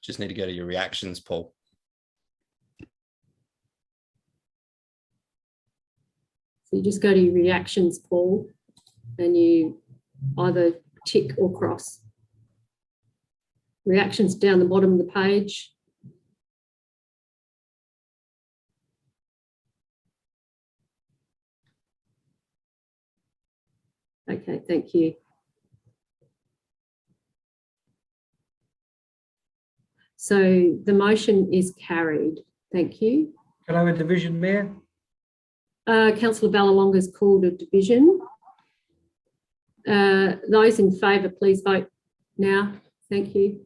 Just need to go to your reactions, Paul. So you just go to your reactions, Paul, and you either tick or cross. Reactions down the bottom of the page. Okay, thank you. So the motion is carried. Thank you. Can I have a division, Mayor? Councillor Vallelonga's called a division. Those in favour, please vote now. Thank you.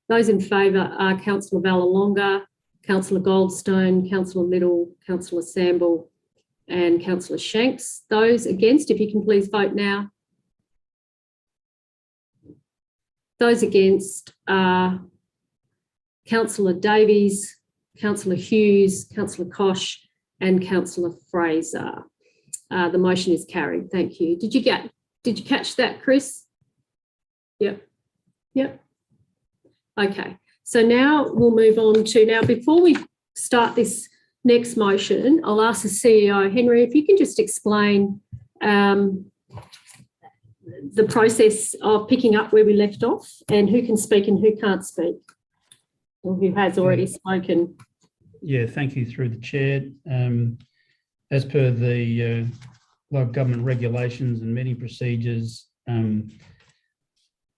Those in favour are Councillor Vallelonga, Councillor Goldstone, Councillor Little, Councillor Samble and Councillor Shanks. Those against, if you can please vote now. Those against are Councillor Davies, Councillor Hughes, Councillor Koch and Councillor Fraser. The motion is carried. Thank you. Did you catch that, Chris? Yep. Okay. So now we'll move on to, before we start this next motion, I'll ask the CEO, Henry, if you can just explain the process of picking up where we left off and who can speak and who can't speak, or who has already spoken. Yeah, thank you through the chair. As per the local government regulations and meeting procedures,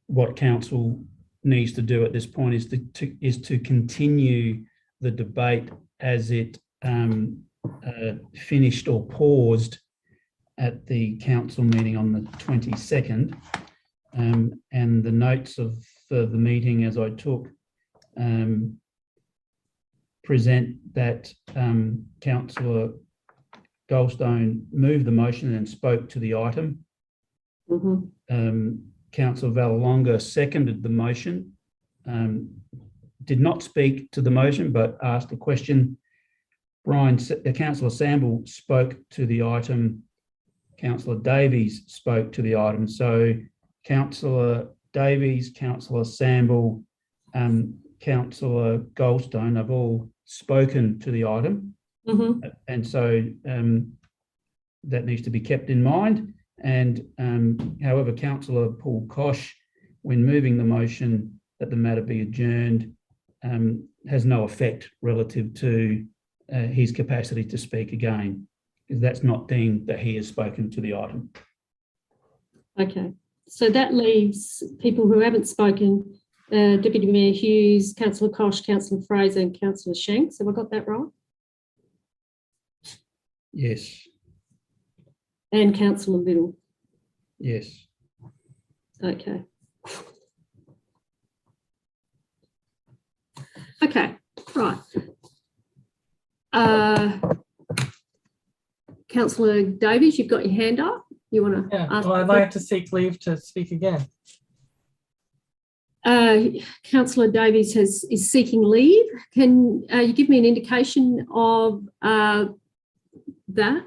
what council needs to do at this point is to continue the debate as it finished or paused at the council meeting on the 22nd, and the notes of the meeting as I took present that Councillor Goldstone moved the motion and spoke to the item. Councillor Vallelonga seconded the motion, did not speak to the motion but asked a question. Councillor Samble spoke to the item. Councillor Davies spoke to the item. So Councillor Davies, Councillor Samble, Councillor Goldstone have all spoken to the item. And so that needs to be kept in mind. And however, Councillor Paul Kosh, when moving the motion that the matter be adjourned, has no effect relative to his capacity to speak again, because that's not deemed that he has spoken to the item. Okay, so that leaves people who haven't spoken, Deputy Mayor Hughes, Councillor Kosh, Councillor Fraser and Councillor Shanks. Have I got that right? Yes. And Councillor Little. Yes. Okay. Okay, right. Councillor Davies, you've got your hand up. You want to ask? Well, I'd like to seek leave to speak again. Councillor Davies is seeking leave. Can you give me an indication of that?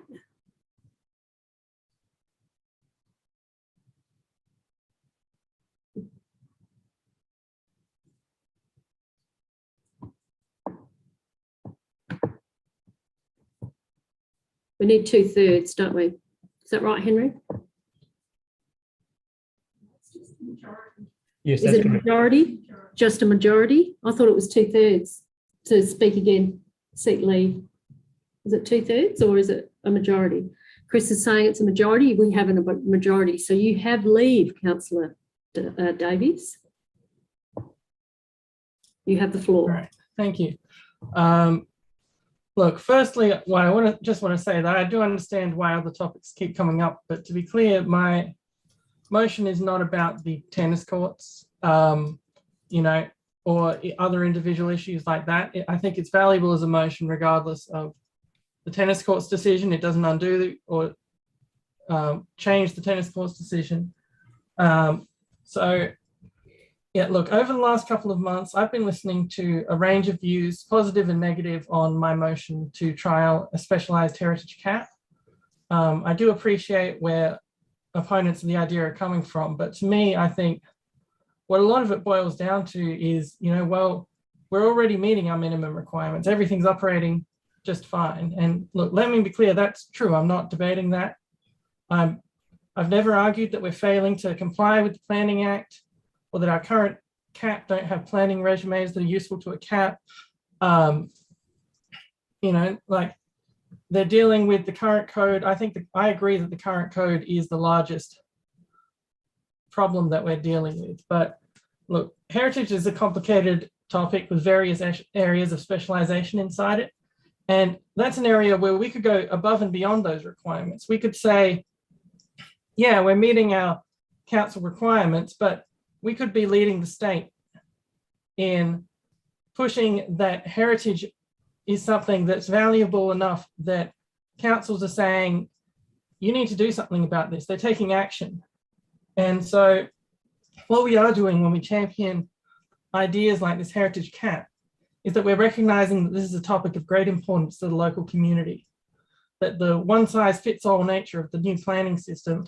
We need 2/3, don't we? Is that right, Henry? Yes, Is that's it a correct. majority? Just a majority? I thought it was 2/3 to speak again, seek leave. Is it 2/3 or is it a majority? Chris is saying it's a majority. We have a majority. So you have leave, Councillor Davies. You have the floor. All right, thank you. Look, firstly, what I just want to say that I do understand why other topics keep coming up, but to be clear, my motion is not about the tennis courts, you know, or other individual issues like that. I think it's valuable as a motion, regardless of the tennis courts decision. It doesn't undo or change the tennis courts decision. So, yeah, look, over the last couple of months, I've been listening to a range of views, positive and negative, on my motion to trial a specialised heritage cap. I do appreciate where opponents of the idea are coming from, but to me, I think what a lot of it boils down to is, you know, well, we're already meeting our minimum requirements. Everything's operating just fine. And look, let me be clear, that's true. I'm not debating that. I've never argued that we're failing to comply with the Planning Act, or that our current cap don't have planning regimes that are useful to a cap. You know, like, they're dealing with the current code. I agree that the current code is the largest problem that we're dealing with. But look, heritage is a complicated topic with various areas of specialization inside it. And that's an area where we could go above and beyond those requirements. We could say, yeah, we're meeting our council requirements, but we could be leading the state in pushing that heritage is something that's valuable enough that councils are saying, you need to do something about this. They're taking action. And so what we are doing when we champion ideas like this heritage cap is that we're recognizing that this is a topic of great importance to the local community, that the one-size-fits-all nature of the new planning system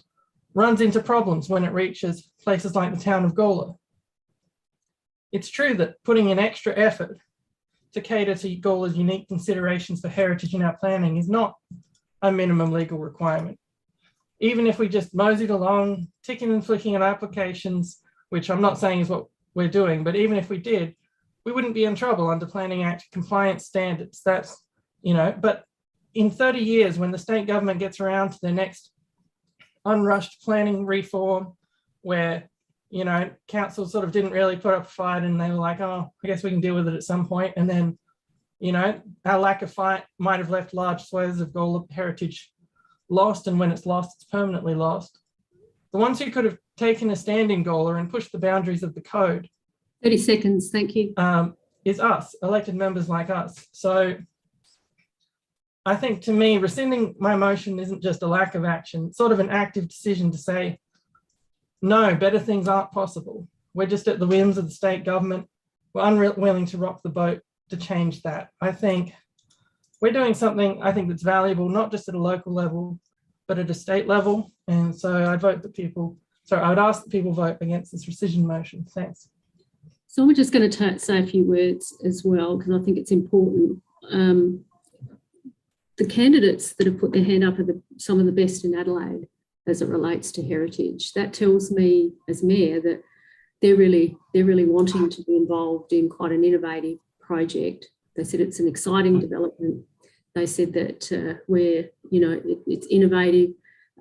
runs into problems when it reaches places like the town of Gawler. It's true that putting in extra effort to cater to Gawler's unique considerations for heritage in our planning is not a minimum legal requirement. Even if we just moseyed along, ticking and flicking on applications, which I'm not saying is what we're doing, but even if we did, we wouldn't be in trouble under Planning Act compliance standards. That's, you know, but in 30 years, when the state government gets around to their next unrushed planning reform, where, you know, council sort of didn't really put up a fight and they were like, oh, I guess we can deal with it at some point. And then, you know, our lack of fight might have left large swathes of Gawler heritage lost. And when it's lost, it's permanently lost. The ones who could have taken a stand in Gawler and pushed the boundaries of the code. 30 seconds, thank you. Is us, elected members like us. So I think, to me, rescinding my motion isn't just a lack of action, it's sort of an active decision to say, no, better things aren't possible. We're just at the whims of the state government. We're unwilling to rock the boat to change that. I think we're doing something, I think, that's valuable, not just at a local level, but at a state level. And so I would ask that people vote against this rescission motion. Thanks. So I'm just going to say a few words as well, because I think it's important. the candidates that have put their hand up are some of the best in Adelaide as it relates to heritage. That tells me as mayor that they're really wanting to be involved in quite an innovative project. They said it's an exciting development. They said that it's innovative.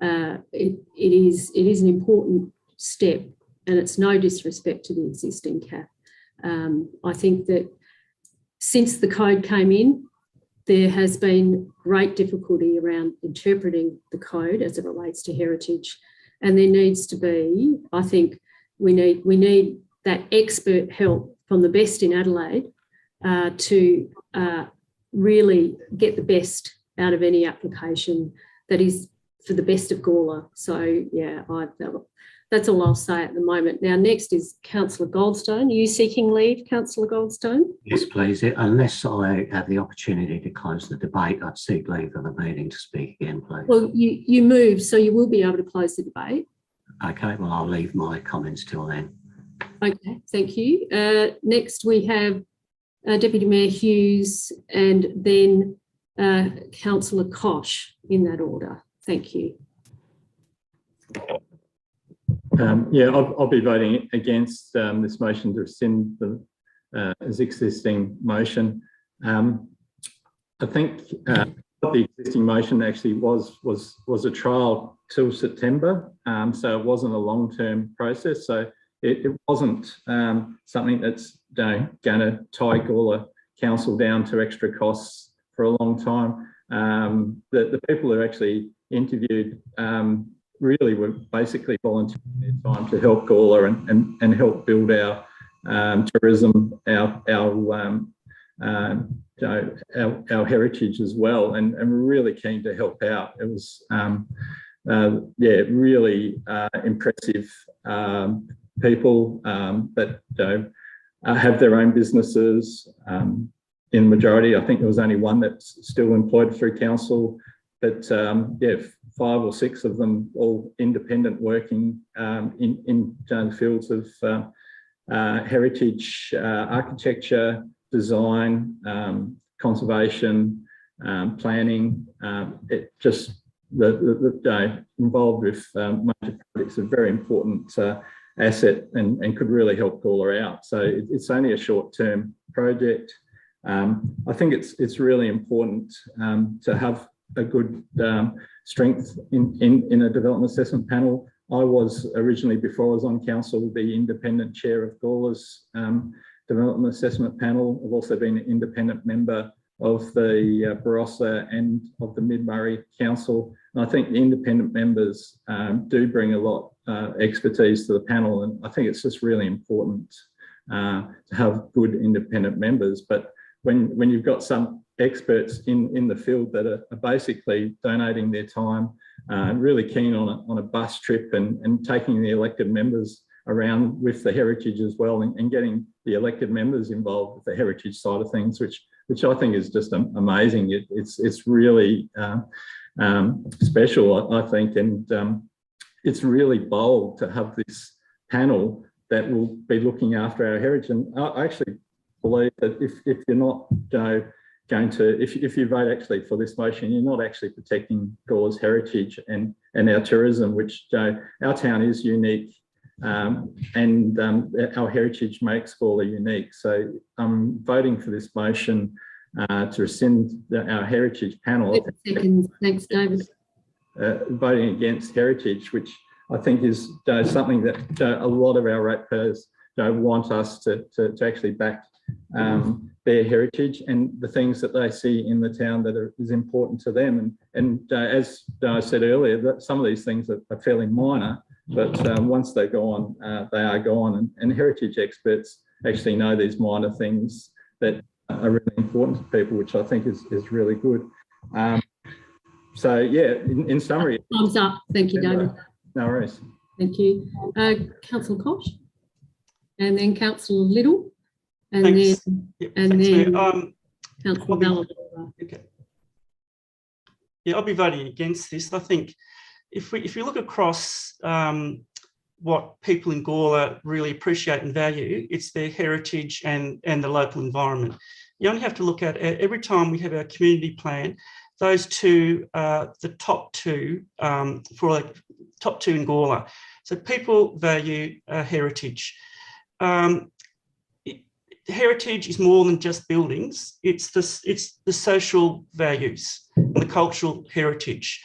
It is an important step, and it's no disrespect to the existing CAP. I think that since the code came in, there has been great difficulty around interpreting the code as it relates to heritage, and there needs to be, I think, we need that expert help from the best in Adelaide to really get the best out of any application that is for the best of Gawler. So yeah, that's all I'll say at the moment. Now, next is Councillor Goldstone. Are you seeking leave, Councillor Goldstone? Yes, please. Unless I have the opportunity to close the debate, I'd seek leave of the meeting to speak again, please. Well, you moved, so you will be able to close the debate. Okay, well, I'll leave my comments till then. Okay, thank you. Next, we have Deputy Mayor Hughes and then Councillor Koch in that order. Thank you. I'll be voting against this motion to rescind the existing motion. I think the existing motion actually was a trial till September, so it wasn't a long-term process. So it wasn't something that's going to tie Gawler Council down to extra costs for a long time. The people who actually interviewed really were basically volunteering their time to help Gawler and help build our tourism, our heritage as well, and we're really keen to help out. It was really impressive people that have their own businesses. In the majority, I think there was only one that's still employed through council, but 5 or 6 of them all independent, working in the fields of heritage, architecture, design, conservation, planning. It just involved with major projects, a very important asset and could really help Gawler out. So it's only a short-term project. I think it's really important to have a good strength in a development assessment panel. I was originally, before I was on council, the independent chair of Gawler's development assessment panel. I've also been an independent member of the Barossa and of the Mid-Murray Council. And I think the independent members do bring a lot expertise to the panel, and I think it's just really important to have good independent members. But when you've got some experts in the field that are basically donating their time, really keen on a bus trip and taking the elected members around with the heritage as well, and getting the elected members involved with the heritage side of things, which I think is just amazing. It's really special, I think, and it's really bold to have this panel that will be looking after our heritage. And I actually believe that if you're not if you vote actually for this motion, you're not actually protecting Gawler's heritage and our tourism, which our town is unique, and our heritage makes Gawler unique. So I'm voting for this motion to rescind our heritage panel. Thanks, David. Voting against heritage, which I think is something that a lot of our ratepayers want us to actually back their heritage and the things that they see in the town that is important to them. And as I said earlier, that some of these things are fairly minor, but once they go on, they are gone. And heritage experts actually know these minor things that are really important to people, which I think is really good. So yeah, in summary. Thumbs up. Thank you, David. No worries. Thank you. Councillor Koch, and then Councillor Little, and Thanks. then Councillor Ballard. Okay. Yeah, I'll be voting against this. I think if you look across what people in Gawler really appreciate and value, it's their heritage and the local environment. You only have to look at every time we have our community plan, those two are the top two for the top two in Gawler. So people value heritage. Heritage is more than just buildings. It's the social values and the cultural heritage.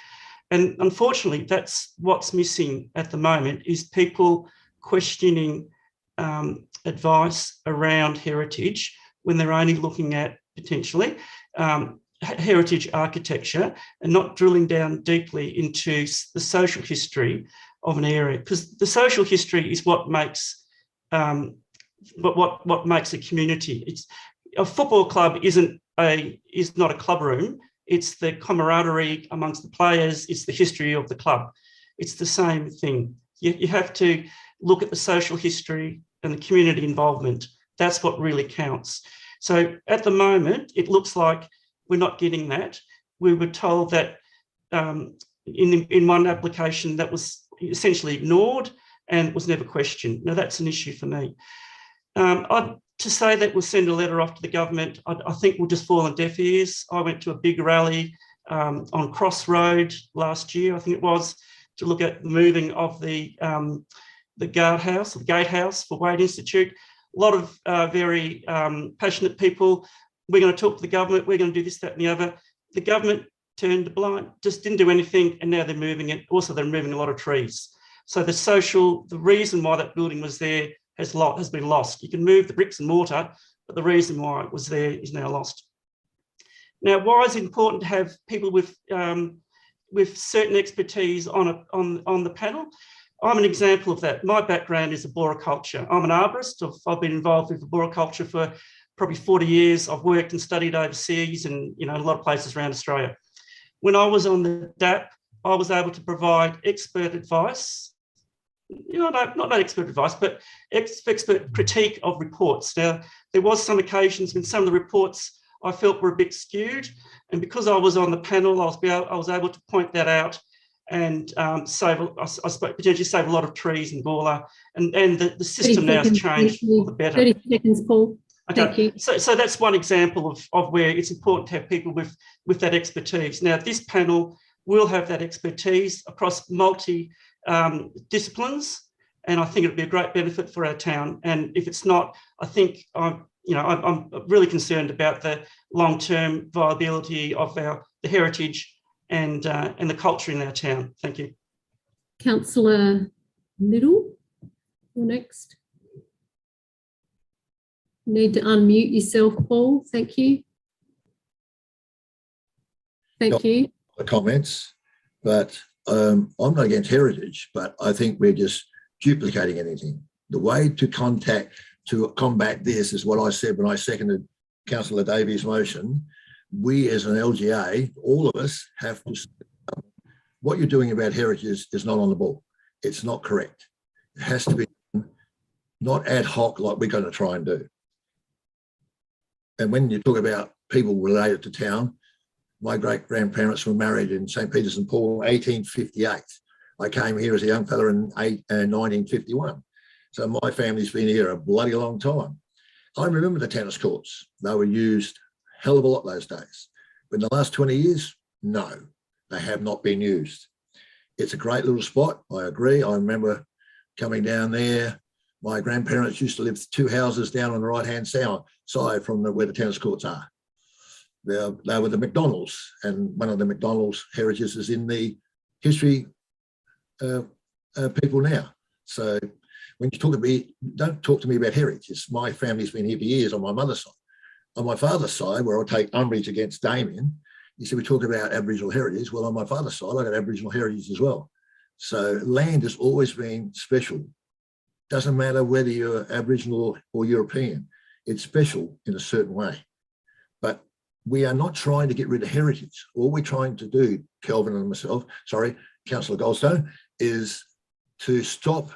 And unfortunately, that's what's missing at the moment, is people questioning advice around heritage when they're only looking at potentially heritage architecture and not drilling down deeply into the social history of an area, because the social history is what makes what makes a community. It's a football club is not a club room. It's the camaraderie amongst the players. It's the history of the club. It's the same thing. You have to look at the social history and the community involvement. That's what really counts. So at the moment, it looks like we're not getting that. We were told that in one application that was essentially ignored and was never questioned. Now, that's an issue for me. To say that we'll send a letter off to the government, I think we'll just fall on deaf ears. I went to a big rally on Cross Road last year, I think it was, to look at the moving of the guardhouse, the gatehouse for Wade Institute. A lot of very passionate people. We're going to talk to the government. We're going to do this, that, and the other. The government turned a blind, just didn't do anything, and now they're moving it. Also, they're moving a lot of trees. So the reason why that building was there has been lost. You can move the bricks and mortar, but the reason why it was there is now lost. Now, why is it important to have people with certain expertise on the panel? I'm an example of that. My background is arboriculture. I'm an arborist. I've been involved with arboriculture for probably 40 years. I've worked and studied overseas and a lot of places around Australia. When I was on the DAP, I was able to provide expert advice. Not expert advice, but expert critique of reports. Now, there was some occasions when some of the reports I felt were a bit skewed, and because I was on the panel, I was able to point that out and potentially save a lot of trees in Gawler, and the system now has changed for the better. 30 seconds, Paul. Okay. Thank you. So that's one example of where it's important to have people with that expertise. Now, this panel will have that expertise across disciplines, and I think it'd be a great benefit for our town. And if it's not, I think I'm really concerned about the long-term viability of the heritage and the culture in our town. Thank you. Councillor Little, you're next. Need to unmute yourself, Paul. Thank you. Thank you. The comments, but I'm not against heritage, but I think we're just duplicating anything. The way to combat this is what I said when I seconded Councillor Davies' motion. We as an LGA, all of us have to, what you're doing about heritage is not on the ball. It's not correct. It has to be not ad hoc like we're going to try and do. And when you talk about people related to town, my great-grandparents were married in St. Peter St. Paul in 1858. I came here as a young fella in 1951. So my family's been here a bloody long time. I remember the tennis courts. They were used a hell of a lot those days. But in the last 20 years, no, they have not been used. It's a great little spot, I agree. I remember coming down there. My grandparents used to live 2 houses down on the right-hand side from where the tennis courts are. They were the McDonald's, and one of the McDonald's heritages is in the history people now. So when you talk to me, don't talk to me about heritage. My family's been here for years on my mother's side. On my father's side, where I take umbrage against Damien, you said we talk about Aboriginal heritage. Well, on my father's side, I got Aboriginal heritage as well. So land has always been special. Doesn't matter whether you're Aboriginal or European, it's special in a certain way. But we are not trying to get rid of heritage. All we're trying to do, Kelvin and myself, sorry, Councillor Goldstone, is to stop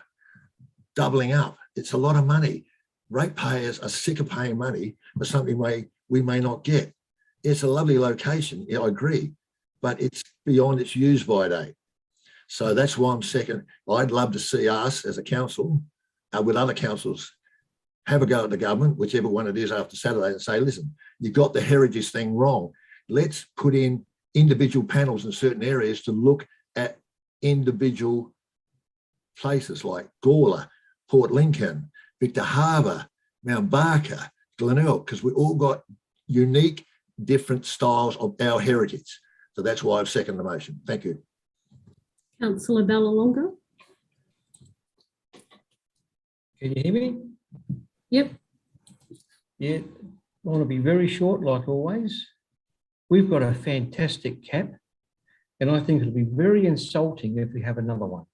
doubling up. It's a lot of money. Ratepayers are sick of paying money for something we may not get. It's a lovely location, yeah, I agree, but it's beyond its use-by date. So that's why I'm second. I'd love to see us as a council, with other councils, have a go at the government, whichever one it is after Saturday, and say, listen, you got the heritage thing wrong. Let's put in individual panels in certain areas to look at individual places like Gawler, Port Lincoln, Victor Harbor, Mount Barker, Glenelg, because we all got unique, different styles of our heritage. So that's why I've seconded the motion. Thank you. Councillor Ballalonga. Can you hear me? Yep. Yeah, I want to be very short, like always. We've got a fantastic cap, and I think it'll be very insulting if we have another one.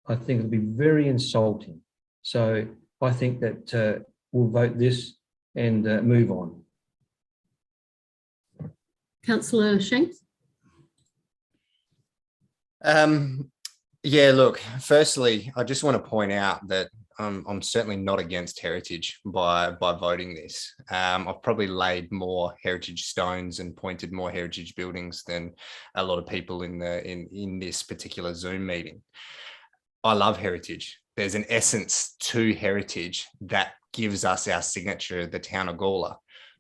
I think it'll be very insulting. So I think that we'll vote this and move on. Councillor Shanks. Yeah, look, firstly, I just want to point out that I'm certainly not against heritage by voting this. I've probably laid more heritage stones and pointed more heritage buildings than a lot of people in this particular Zoom meeting. I love heritage. There's an essence to heritage that gives us our signature, the town of Gawler.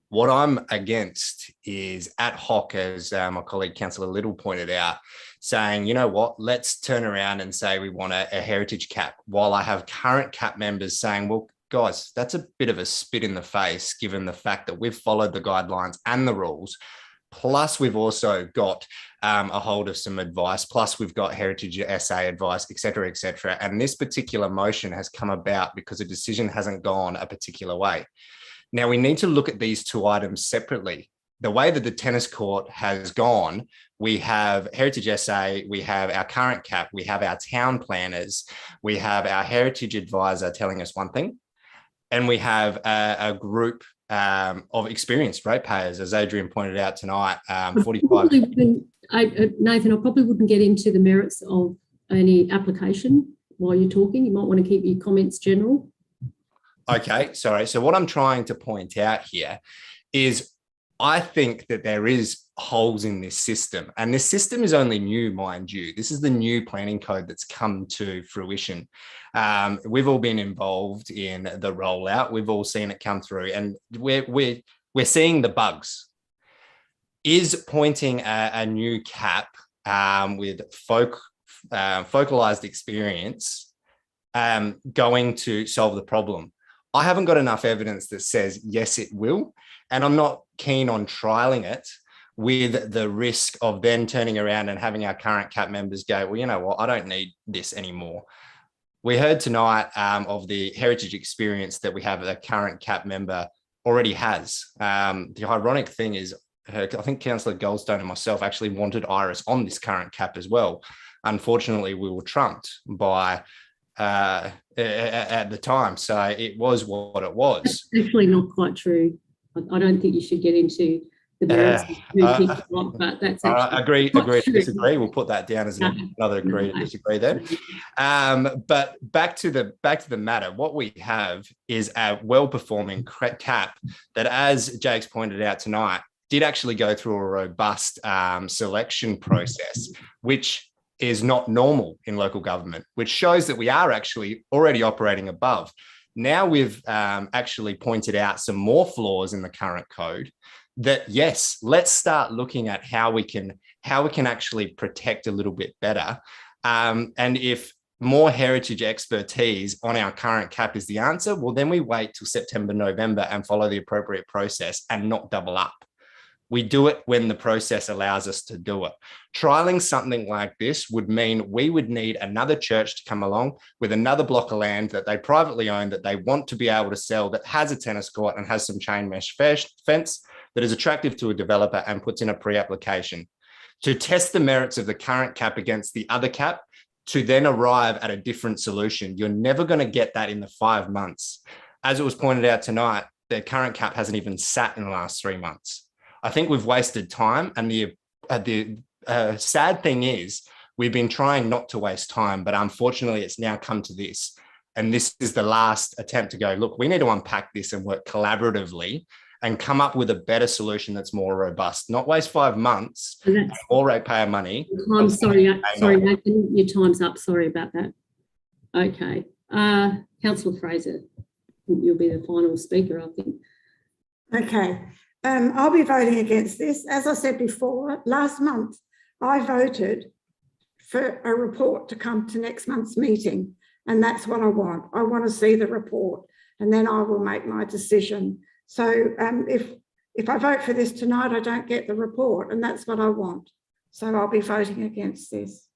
What I'm against is ad hoc, as my colleague Councillor Little pointed out, saying, you know what, let's turn around and say we want a heritage cap, while I have current cap members saying, well, guys, that's a bit of a spit in the face, given the fact that we've followed the guidelines and the rules. Plus, we've also got a hold of some advice. Plus, we've got Heritage SA advice, et cetera, et cetera. And this particular motion has come about because a decision hasn't gone a particular way. Now, we need to look at these two items separately. The way that the tennis court has gone, we have Heritage SA, we have our current cap, we have our town planners, we have our heritage advisor telling us one thing, and we have a group of experienced ratepayers, as Adrian pointed out tonight, 45. Nathan, I probably wouldn't get into the merits of any application while you're talking. You might want to keep your comments general. Okay, sorry. So what I'm trying to point out here is I think that there is holes in this system, and this system is only new, mind you. This is the new planning code that's come to fruition. We've all been involved in the rollout. We've all seen it come through, and we're seeing the bugs. Is pointing a new cap with focalized experience going to solve the problem? I haven't got enough evidence that says, yes, it will. And I'm not keen on trialing it with the risk of then turning around and having our current cap members go, well, you know what, I don't need this anymore. We heard tonight of the heritage experience that we have a current cap member already has. The ironic thing is, I think Councillor Goldstone and myself actually wanted Iris on this current cap as well. Unfortunately, we were trumped by at the time. So it was what it was. That's actually not quite true. I don't think you should get into the merits of who thinks what, but that's actually agree to disagree. We'll put that down as another agree to disagree there. But back to the matter, what we have is a well-performing cap that, as Jake's pointed out tonight, did actually go through a robust selection process, which is not normal in local government, which shows that we are actually already operating above. Now we've actually pointed out some more flaws in the current code that, yes, let's start looking at how we can actually protect a little bit better. And if more heritage expertise on our current cap is the answer, well, then we wait till September, November and follow the appropriate process and not double up. We do it when the process allows us to do it. Trialing something like this would mean we would need another church to come along with another block of land that they privately own, that they want to be able to sell, that has a tennis court and has some chain mesh fence that is attractive to a developer and puts in a pre-application. To test the merits of the current cap against the other cap, to then arrive at a different solution. You're never going to get that in the 5 months. As it was pointed out tonight, the current cap hasn't even sat in the last 3 months. I think we've wasted time, and the sad thing is we've been trying not to waste time, but unfortunately it's now come to this. And this is the last attempt to go, look, we need to unpack this and work collaboratively and come up with a better solution that's more robust, not waste 5 months, or ratepayer money. I'm sorry, Nathan, your time's up. Sorry about that. Okay. Councillor Fraser, you'll be the final speaker, I think. Okay. I'll be voting against this. As I said before, last month I voted for a report to come to next month's meeting, and that's what I want. I want to see the report, and then I will make my decision. So if I vote for this tonight, I don't get the report, and that's what I want. So I'll be voting against this.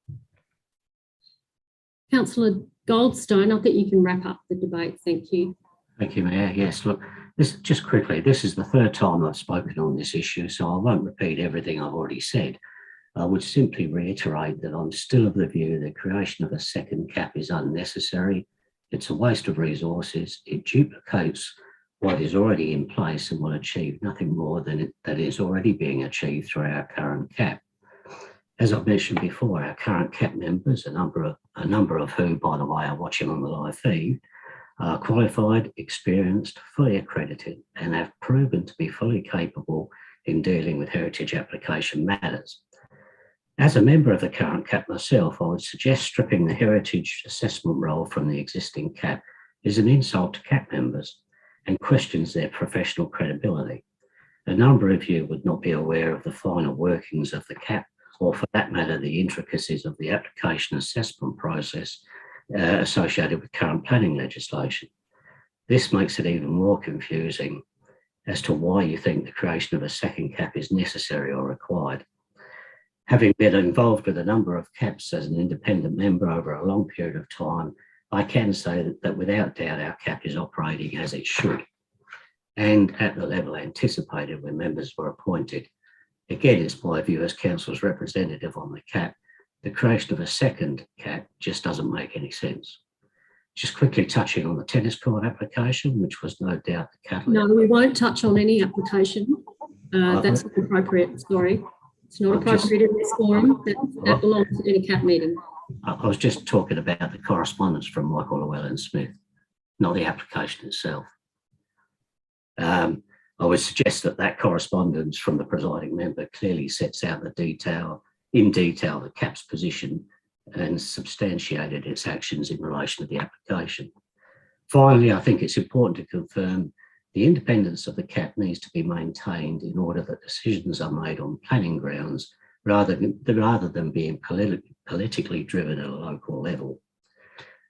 Councillor Goldstone, I think you can wrap up the debate. Thank you. Thank you, Mayor. Yes, look, this just quickly, this is the third time I've spoken on this issue, so I won't repeat everything I've already said. I would simply reiterate that I'm still of the view the creation of a second cap is unnecessary. It's a waste of resources. It duplicates what is already in place and will achieve nothing more than that is already being achieved through our current cap. As I've mentioned before, our current cap members, a number of who, by the way, are watching on the live feed, are qualified, experienced, fully accredited, and have proven to be fully capable in dealing with heritage application matters. As a member of the current cap myself, I would suggest stripping the heritage assessment role from the existing cap is an insult to cap members and questions their professional credibility. A number of you would not be aware of the finer workings of the cap, or for that matter, the intricacies of the application assessment process associated with current planning legislation. This makes it even more confusing as to why you think the creation of a second cap is necessary or required. Having been involved with a number of caps as an independent member over a long period of time, I can say that without doubt our cap is operating as it should and at the level anticipated when members were appointed. Again, it's my view as council's representative on the cap, the creation of a second cap just doesn't make any sense. Just quickly touching on the tennis court application, which was no doubt the catalyst. No, we won't touch on any application. That's not appropriate, sorry. It's not appropriate in this forum. That belongs in a cap meeting. I was just talking about the correspondence from Michael Llewellyn-Smith, not the application itself. I would suggest that correspondence from the presiding member clearly sets out in detail the CAP's position and substantiated its actions in relation to the application. Finally, I think it's important to confirm the independence of the CAP needs to be maintained in order that decisions are made on planning grounds rather than being politically driven at a local level.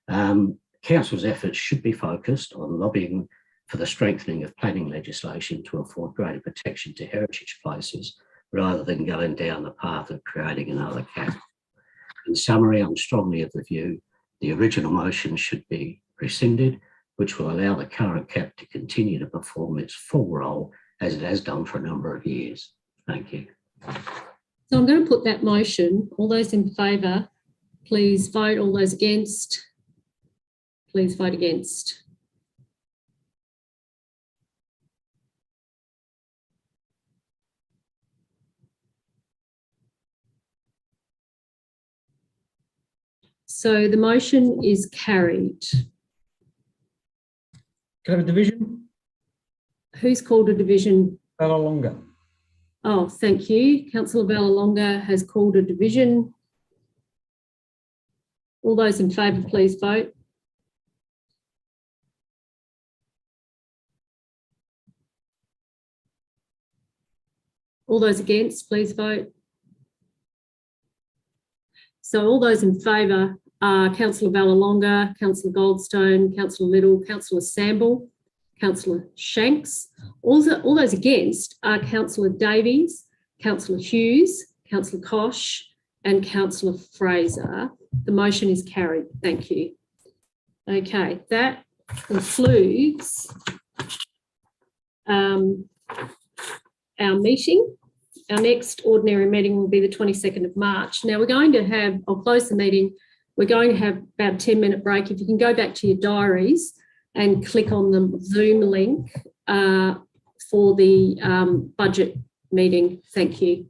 Council's efforts should be focused on lobbying for the strengthening of planning legislation to afford greater protection to heritage places rather than going down the path of creating another cap. In summary, I'm strongly of the view the original motion should be rescinded, which will allow the current cap to continue to perform its full role as it has done for a number of years. Thank you. So I'm going to put that motion. All those in favour, please vote. All those against, please vote against. So the motion is carried. Can I have a division? Who's called a division? Vallelonga. Oh, thank you. Councillor Vallelonga has called a division. All those in favour, please vote. All those against, please vote. So all those in favour are Councillor Vallelonga, Councillor Goldstone, Councillor Little, Councillor Samble, Councillor Shanks. All those against are Councillor Davies, Councillor Hughes, Councillor Koch and Councillor Fraser. The motion is carried. Thank you. Okay, that concludes our meeting. Our next ordinary meeting will be the 22nd of March. Now we're going to have, I'll close the meeting. We're going to have about a 10-minute break. If you can go back to your diaries and click on the Zoom link for the budget meeting. Thank you.